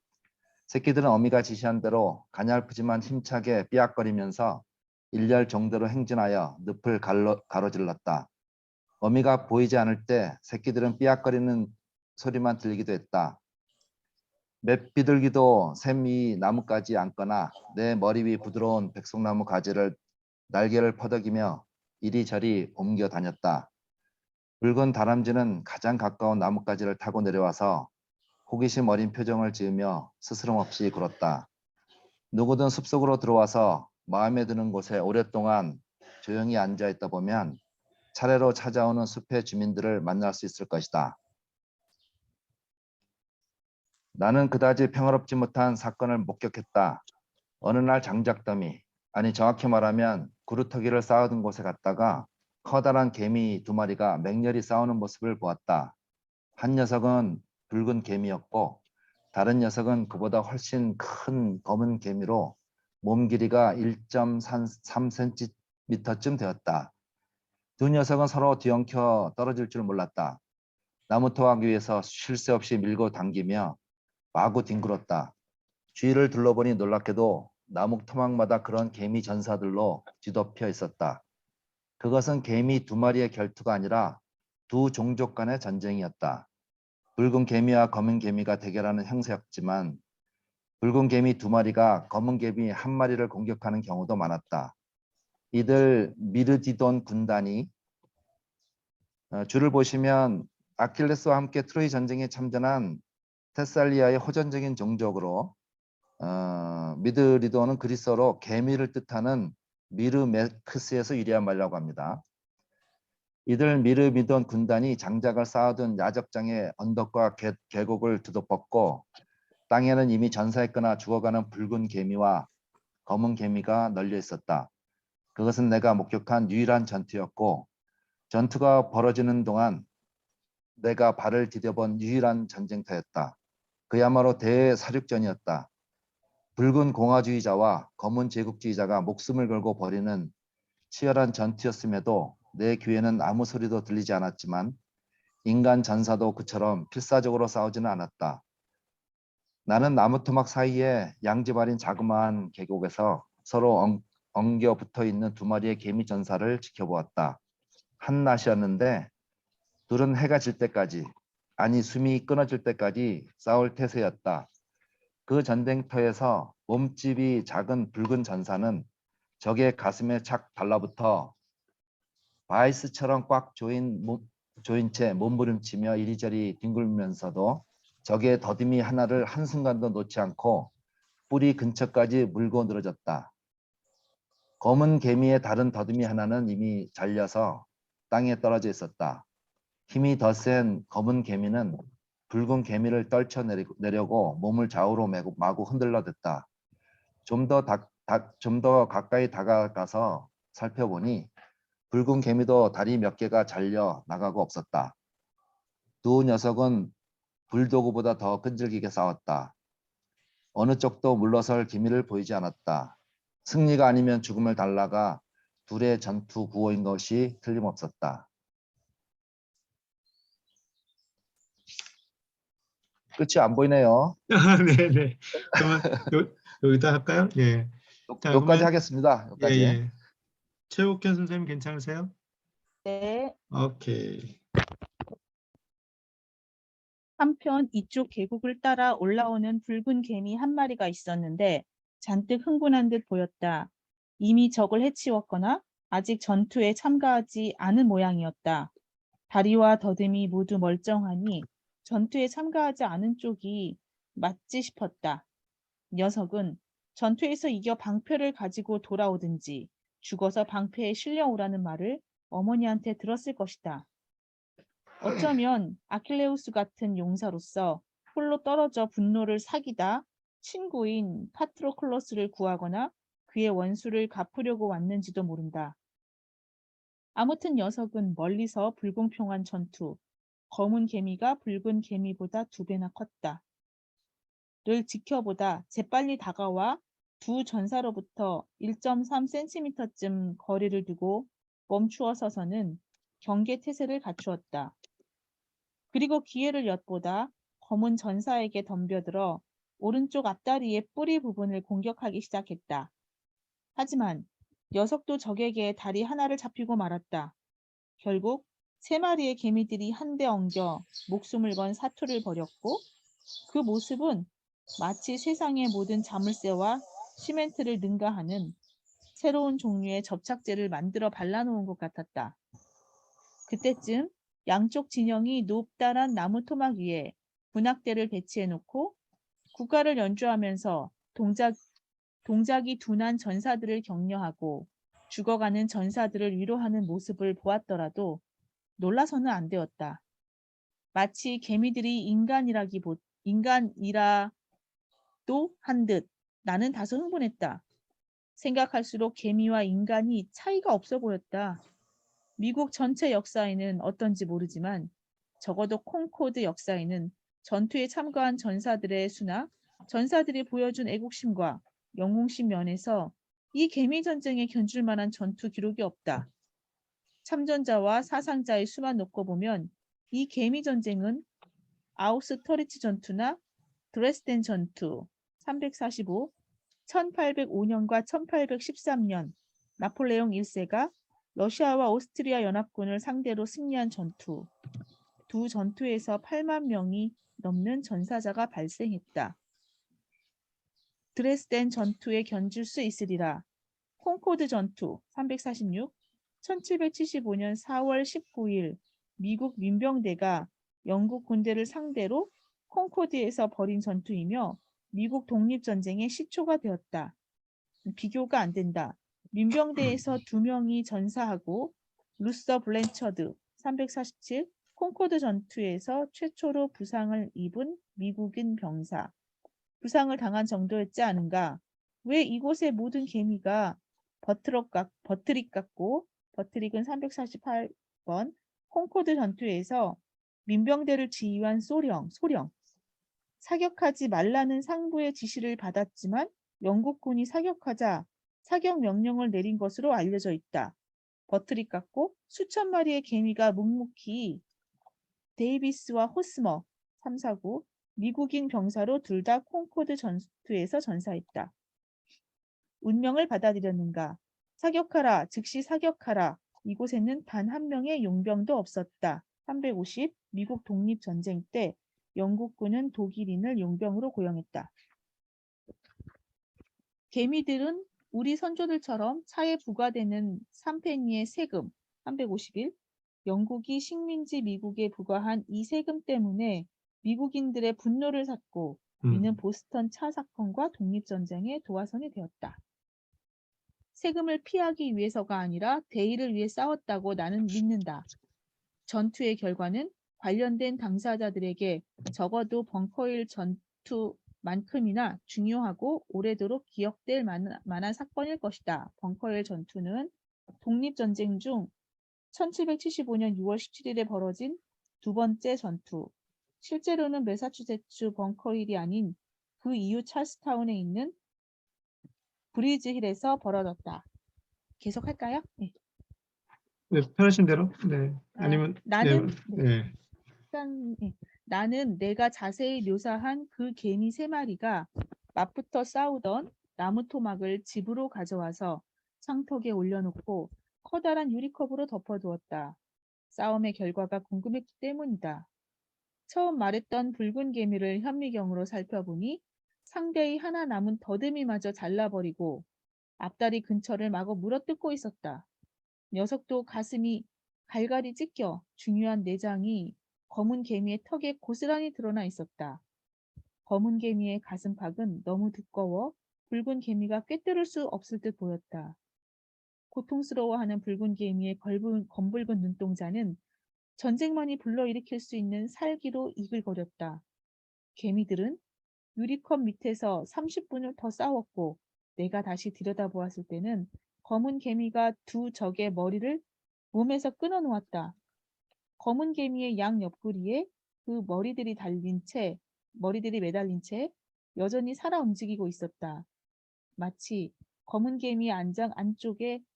새끼들은 어미가 지시한 대로 가냘프지만 힘차게 삐약거리면서 일렬 정도로 행진하여 늪을 가로질렀다. 어미가 보이지 않을 때 새끼들은 삐약거리는 소리만 들리기도 했다. 몇 비둘기도 샘이 나뭇가지 앉거나 내 머리 위 부드러운 백송나무 가지를 날개를 퍼덕이며 이리저리 옮겨 다녔다. 붉은 다람쥐는 가장 가까운 나뭇가지를 타고 내려와서 호기심 어린 표정을 지으며 스스럼 없이 굴었다. 누구든 숲속으로 들어와서 마음에 드는 곳에 오랫동안 조용히 앉아 있다 보면 차례로 찾아오는 숲의 주민들을 만날 수 있을 것이다. 나는 그다지 평화롭지 못한 사건을 목격했다. 어느 날 장작더미, 아니 정확히 말하면 구루터기를 쌓아둔 곳에 갔다가 커다란 개미 2마리가 맹렬히 싸우는 모습을 보았다. 한 녀석은 붉은 개미였고 다른 녀석은 그보다 훨씬 큰 검은 개미로 몸 길이가 1.3cm쯤 되었다. 두 녀석은 서로 뒤엉켜 떨어질 줄 몰랐다. 나무 토막 위에서 쉴 새 없이 밀고 당기며 마구 뒹굴었다. 주위를 둘러보니 놀랍게도 나무 토막마다 그런 개미 전사들로 뒤덮여 있었다. 그것은 개미 2마리의 결투가 아니라 두 종족 간의 전쟁이었다. 붉은 개미와 검은 개미가 대결하는 형세였지만 붉은 개미 2마리가 검은 개미 1마리를 공격하는 경우도 많았다. 이들 미르디돈 군단이 줄을 보시면 아킬레스와 함께 트로이 전쟁에 참전한 테살리아의 호전적인 종족으로 미드리도는 그리스어로 개미를 뜻하는 미르메크스에서 유래한 말이라고 합니다. 이들 미르미돈 군단이 장작을 쌓아둔 야적장의 언덕과 계곡을 뒤덮었고 땅에는 이미 전사했거나 죽어가는 붉은 개미와 검은 개미가 널려 있었다. 그것은 내가 목격한 유일한 전투였고 전투가 벌어지는 동안 내가 발을 디뎌본 유일한 전쟁터였다. 그야말로 대사륙전이었다. 붉은 공화주의자와 검은 제국주의자가 목숨을 걸고 벌이는 치열한 전투였음에도 내 귀에는 아무 소리도 들리지 않았지만 인간 전사도 그처럼 필사적으로 싸우지는 않았다. 나는 나무 토막 사이에 양집 아린 자그마한 계곡에서 서로 엉겨 붙어 있는 2마리의 개미 전사를 지켜보았다. 한낮이었는데 둘은 해가 질 때까지, 아니 숨이 끊어질 때까지 싸울 태세였다. 그 전쟁터에서 몸집이 작은 붉은 전사는 적의 가슴에 착 달라붙어 바이스처럼 꽉 조인 채 몸부림치며 이리저리 뒹굴면서도 적의 더듬이 하나를 한순간도 놓지 않고 뿌리 근처까지 물고 늘어졌다. 검은 개미의 다른 더듬이 하나는 이미 잘려서 땅에 떨어져 있었다. 힘이 더 센 검은 개미는 붉은 개미를 떨쳐내려고 몸을 좌우로 마구 흔들러댔다. 좀 더 가까이 다가가서 살펴보니 붉은 개미도 다리 몇 개가 잘려 나가고 없었다. 두 녀석은 불도그보다 더 끈질기게 싸웠다. 어느 쪽도 물러설 기미를 보이지 않았다. 승리가 아니면 죽음을 달라가 둘의 전투 구호인 것이 틀림없었다. 끝이 안 보이네요. 네네. 그러면 여기다 할까요? 예. 자, 여기까지 그러면 하겠습니다. 여기까지. 예. 최욱현 선생님 괜찮으세요? 네. 오케이. 한편 이쪽 계곡을 따라 올라오는 붉은 개미 1마리가 있었는데 잔뜩 흥분한 듯 보였다. 이미 적을 해치웠거나 아직 전투에 참가하지 않은 모양이었다. 다리와 더듬이 모두 멀쩡하니 전투에 참가하지 않은 쪽이 맞지 싶었다. 녀석은 전투에서 이겨 방패를 가지고 돌아오든지 죽어서 방패에 실려오라는 말을 어머니한테 들었을 것이다. 어쩌면 아킬레우스 같은 용사로서 홀로 떨어져 분노를 사기다 친구인 파트로클로스를 구하거나 그의 원수를 갚으려고 왔는지도 모른다. 아무튼 녀석은 멀리서 불공평한 전투, 검은 개미가 붉은 개미보다 2배나 컸다. 를 지켜보다 재빨리 다가와 두 전사로부터 1.3cm쯤 거리를 두고 멈추어 서서는 경계 태세를 갖추었다. 그리고 기회를 엿보다 검은 전사에게 덤벼들어 오른쪽 앞다리의 뿌리 부분을 공격하기 시작했다. 하지만 녀석도 적에게 다리 하나를 잡히고 말았다. 결국 3마리의 개미들이 한데 엉겨 목숨을 건 사투를 벌였고 그 모습은 마치 세상의 모든 자물쇠와 시멘트를 능가하는 새로운 종류의 접착제를 만들어 발라놓은 것 같았다. 그때쯤 양쪽 진영이 높다란 나무 토막 위에 군악대를 배치해놓고 국가를 연주하면서 동작이 둔한 전사들을 격려하고 죽어가는 전사들을 위로하는 모습을 보았더라도 놀라서는 안 되었다. 마치 개미들이 인간이라도 한 듯 나는 다소 흥분했다. 생각할수록 개미와 인간이 차이가 없어 보였다. 미국 전체 역사에는 어떤지 모르지만 적어도 콩코드 역사에는 전투에 참가한 전사들의 수나 전사들이 보여준 애국심과 영웅심 면에서 이 개미 전쟁에 견줄 만한 전투 기록이 없다. 참전자와 사상자의 수만 놓고 보면 이 개미 전쟁은 아우스터리츠 전투나 드레스덴 전투 345, 1805년과 1813년 나폴레옹 1세가 러시아와 오스트리아 연합군을 상대로 승리한 전투, 두 전투에서 8만 명이 넘는 전사자가 발생했다. 드레스덴 전투에 견줄 수 있으리라. 콩코드 전투 346, 1775년 4월 19일 미국 민병대가 영국 군대를 상대로 콩코드에서 벌인 전투이며 미국 독립전쟁의 시초가 되었다. 비교가 안 된다. 민병대에서 2명이 전사하고 루서 블랜처드 347 콩코드 전투에서 최초로 부상을 입은 미국인 병사. 부상을 당한 정도였지 않은가? 왜 이곳의 모든 개미가 버트릭 같고 버트릭은 348번 콩코드 전투에서 민병대를 지휘한 소령 사격하지 말라는 상부의 지시를 받았지만 영국군이 사격하자 사격 명령을 내린 것으로 알려져 있다. 버트릭 같고 수천 마리의 개미가 묵묵히 데이비스와 호스머 349 미국인 병사로 둘 다 콩코드 전투에서 전사했다. 운명을 받아들였는가? 사격하라, 즉시 사격하라. 이곳에는 단 한 명의 용병도 없었다. 350 미국 독립전쟁 때 영국군은 독일인을 용병으로 고용했다. 개미들은 우리 선조들처럼 차에 부과되는 3페니의 세금 351 영국이 식민지 미국에 부과한 이 세금 때문에 미국인들의 분노를 샀고 이는 보스턴 차 사건과 독립전쟁의 도화선이 되었다. 세금을 피하기 위해서가 아니라 대의를 위해 싸웠다고 나는 믿는다. 전투의 결과는 관련된 당사자들에게 적어도 벙커힐 전투만큼이나 중요하고 오래도록 기억될 만한 사건일 것이다. 벙커힐 전투는 독립전쟁 중 1775년 6월 17일에 벌어진 두 번째 전투. 실제로는 매사추세츠 벙커힐이 아닌 그 이후 찰스타운에 있는 브리즈힐에서 벌어졌다. 계속할까요? 네. 네, 편하신 대로. 네. 아니면 나는 네. 나는 내가 자세히 묘사한 그 개미 3마리가 맞붙어 싸우던 나무 토막을 집으로 가져와서 창턱에 올려놓고 커다란 유리컵으로 덮어두었다. 싸움의 결과가 궁금했기 때문이다. 처음 말했던 붉은 개미를 현미경으로 살펴보니 상대의 하나 남은 더듬이마저 잘라버리고 앞다리 근처를 마구 물어뜯고 있었다. 녀석도 가슴이 갈갈이 찢겨 중요한 내장이 검은 개미의 턱에 고스란히 드러나 있었다. 검은 개미의 가슴팍은 너무 두꺼워 붉은 개미가 꿰뚫을 수 없을 듯 보였다. 고통스러워하는 붉은 개미의 검붉은 눈동자는 전쟁만이 불러일으킬 수 있는 살기로 이글거렸다. 개미들은 유리컵 밑에서 30분을 더 싸웠고 내가 다시 들여다보았을 때는 검은 개미가 두 적의 머리를 몸에서 끊어놓았다. 검은 개미의 양 옆구리에 그 머리들이 매달린 채 여전히 살아 움직이고 있었다. 마치 검은 개미의 안장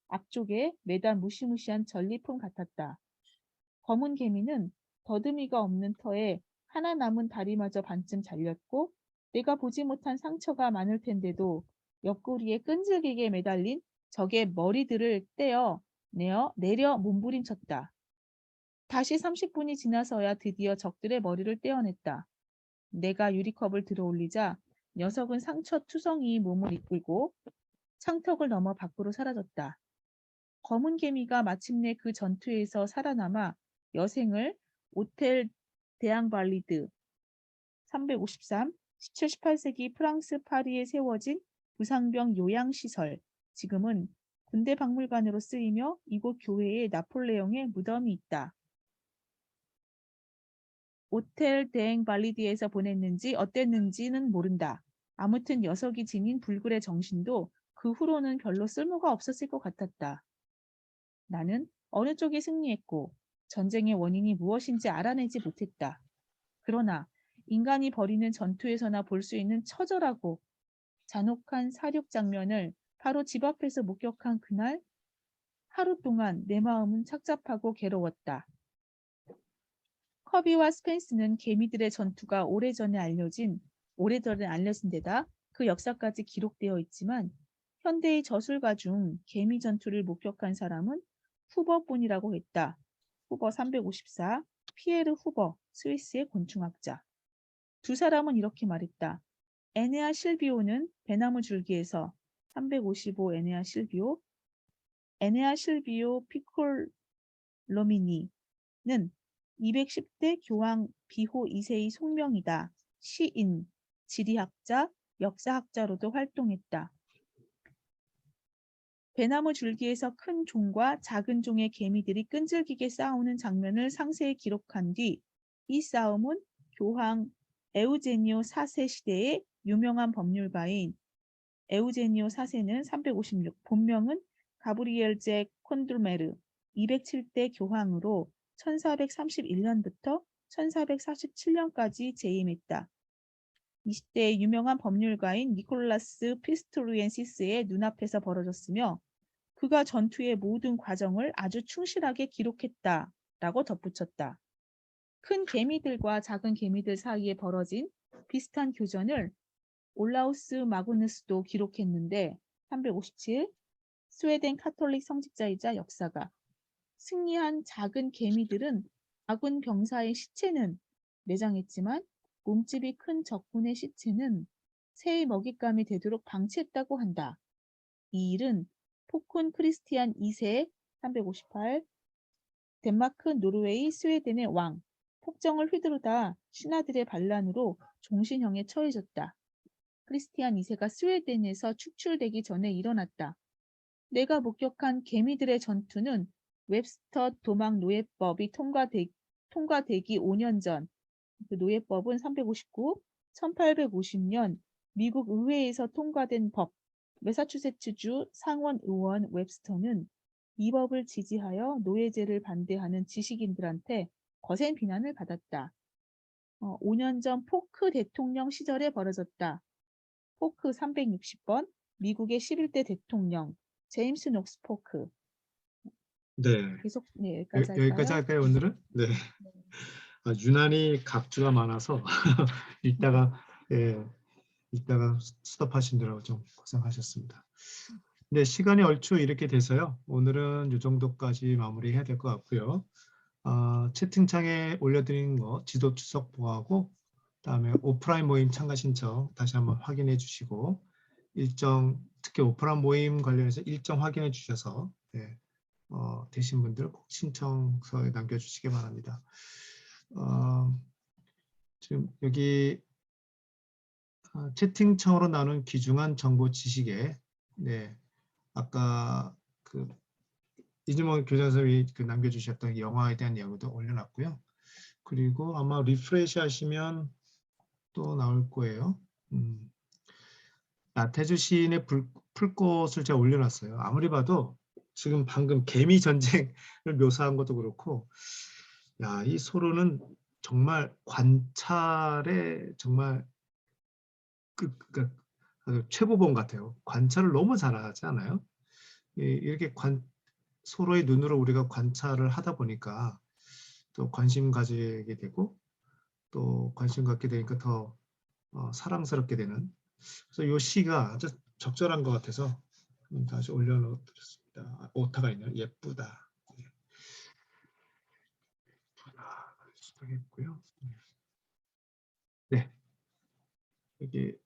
앞쪽에 매단 무시무시한 전리품 같았다. 검은 개미는 더듬이가 없는 터에 하나 남은 다리마저 반쯤 잘렸고 내가 보지 못한 상처가 많을 텐데도 옆구리에 끈질기게 매달린 적의 머리들을 내려 몸부림쳤다. 다시 30분이 지나서야 드디어 적들의 머리를 떼어냈다. 내가 유리컵을 들어올리자 녀석은 상처투성이 몸을 이끌고 창턱을 넘어 밖으로 사라졌다. 검은 개미가 마침내 그 전투에서 살아남아 여생을 오텔 데앙발리드 353 17-18세기 프랑스 파리에 세워진 부상병 요양시설, 지금은 군대 박물관으로 쓰이며 이곳 교회에 나폴레옹의 무덤이 있다. 오텔 데앙발리드에서 보냈는지 어땠는지는 모른다. 아무튼 녀석이 지닌 불굴의 정신도 그 후로는 별로 쓸모가 없었을 것 같았다. 나는 어느 쪽이 승리했고 전쟁의 원인이 무엇인지 알아내지 못했다. 그러나 인간이 벌이는 전투에서나 볼 수 있는 처절하고 잔혹한 사륙 장면을 바로 집 앞에서 목격한 그날 하루 동안 내 마음은 착잡하고 괴로웠다. 커비와 스펜스는 개미들의 전투가 오래전에 알려진 데다 그 역사까지 기록되어 있지만 현대의 저술가 중 개미 전투를 목격한 사람은 후버뿐이라고 했다. 후버 354, 피에르 후버, 스위스의 곤충학자. 두 사람은 이렇게 말했다. 에네아 실비오는 배나무 줄기에서 355 에네아 실비오 피콜로미니는 210대 교황 비호 2세의 속명이다. 시인, 지리학자, 역사학자로도 활동했다. 배나무 줄기에서 큰 종과 작은 종의 개미들이 끈질기게 싸우는 장면을 상세히 기록한 뒤 이 싸움은 교황 에우제니오 4세 시대의 유명한 법률가인 에우제니오 4세는 356, 본명은 가브리엘 제 콘들메르, 207대 교황으로 1431년부터 1447년까지 재임했다. 20대의 유명한 법률가인 니콜라스 피스토리엔시스의 눈앞에서 벌어졌으며 그가 전투의 모든 과정을 아주 충실하게 기록했다라고 덧붙였다. 큰 개미들과 작은 개미들 사이에 벌어진 비슷한 교전을 올라우스 마그누스도 기록했는데 357 스웨덴 카톨릭 성직자이자 역사가 승리한 작은 개미들은 아군 병사의 시체는 매장했지만 몸집이 큰 적군의 시체는 새의 먹잇감이 되도록 방치했다고 한다. 이 일은 포콘 크리스티안 2세 358 덴마크, 노르웨이, 스웨덴의 왕 폭정을 휘두르다 신하들의 반란으로 종신형에 처해졌다. 크리스티안 2세가 스웨덴에서 축출되기 전에 일어났다. 내가 목격한 개미들의 전투는 웹스터 도망 노예법이 통과되기 5년 전, 그 노예법은 359, 1850년 미국 의회에서 통과된 법, 매사추세츠주 상원 의원 웹스터는 이 법을 지지하여 노예제를 반대하는 지식인들한테 거센 비난을 받았다. 5년 전 포크 대통령 시절에 벌어졌다. 포크 360번, 미국의 11대 대통령, 제임스 녹스 포크. 네. 계속, 네, 여기까지 할까요? 여기까지 할까요, 오늘은? 네. 유난히 각주가 많아서 읽다가 스톱하시느라고 좀 고생하셨습니다. 네, 시간이 얼추 이렇게 돼서요. 오늘은 이 정도까지 마무리해야 될 것 같고요. 채팅창에 올려드린 거 지도 추석 보하고 그다음에 오프라인 모임 참가 신청 다시 한번 확인해 주시고 특히 오프라인 모임 관련해서 일정 확인해 주셔서 되신 분들 꼭 신청서에 남겨주시기 바랍니다. 지금 여기 채팅창으로 나눈 귀중한 정보 지식에 네, 아까 그 이주먹 교장 선생님이 남겨주셨던 영화에 대한 내용도 올려놨고요. 그리고 아마 리프레시 하시면 또 나올 거예요. 나태주 시인의 풀꽃을 제가 올려놨어요. 아무리 봐도 지금 방금 개미 전쟁을 묘사한 것도 그렇고, 야, 이 소로는 정말 관찰에 정말 최고봉 같아요. 관찰을 너무 잘하지 않아요? 이렇게 서로의 눈으로 우리가 관찰을 하다 보니까 또 관심 가지게 되고 또 관심 갖게 되니까 더 사랑스럽게 되는, 그래서 이 시가 아주 적절한 것 같아서 다시 올려놓았습니다. 오타가 있네요. 예쁘다. 예쁘다. 시작했고요. 네. 여기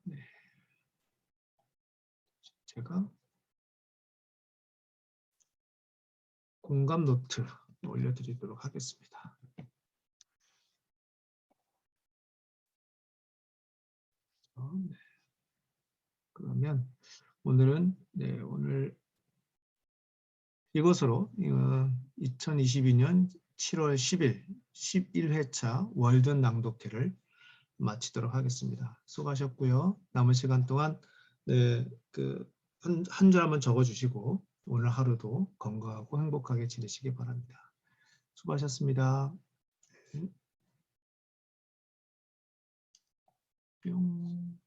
네. 제가 공감 노트 올려드리도록 하겠습니다. 네. 그러면 오늘은 오늘 이것으로 2022년 7월 10일 11회차 월든 낭독회를 마치도록 하겠습니다. 수고하셨고요. 남은 시간 동안 한 줄 한번 적어주시고 오늘 하루도 건강하고 행복하게 지내시기 바랍니다. 수고하셨습니다. 뿅.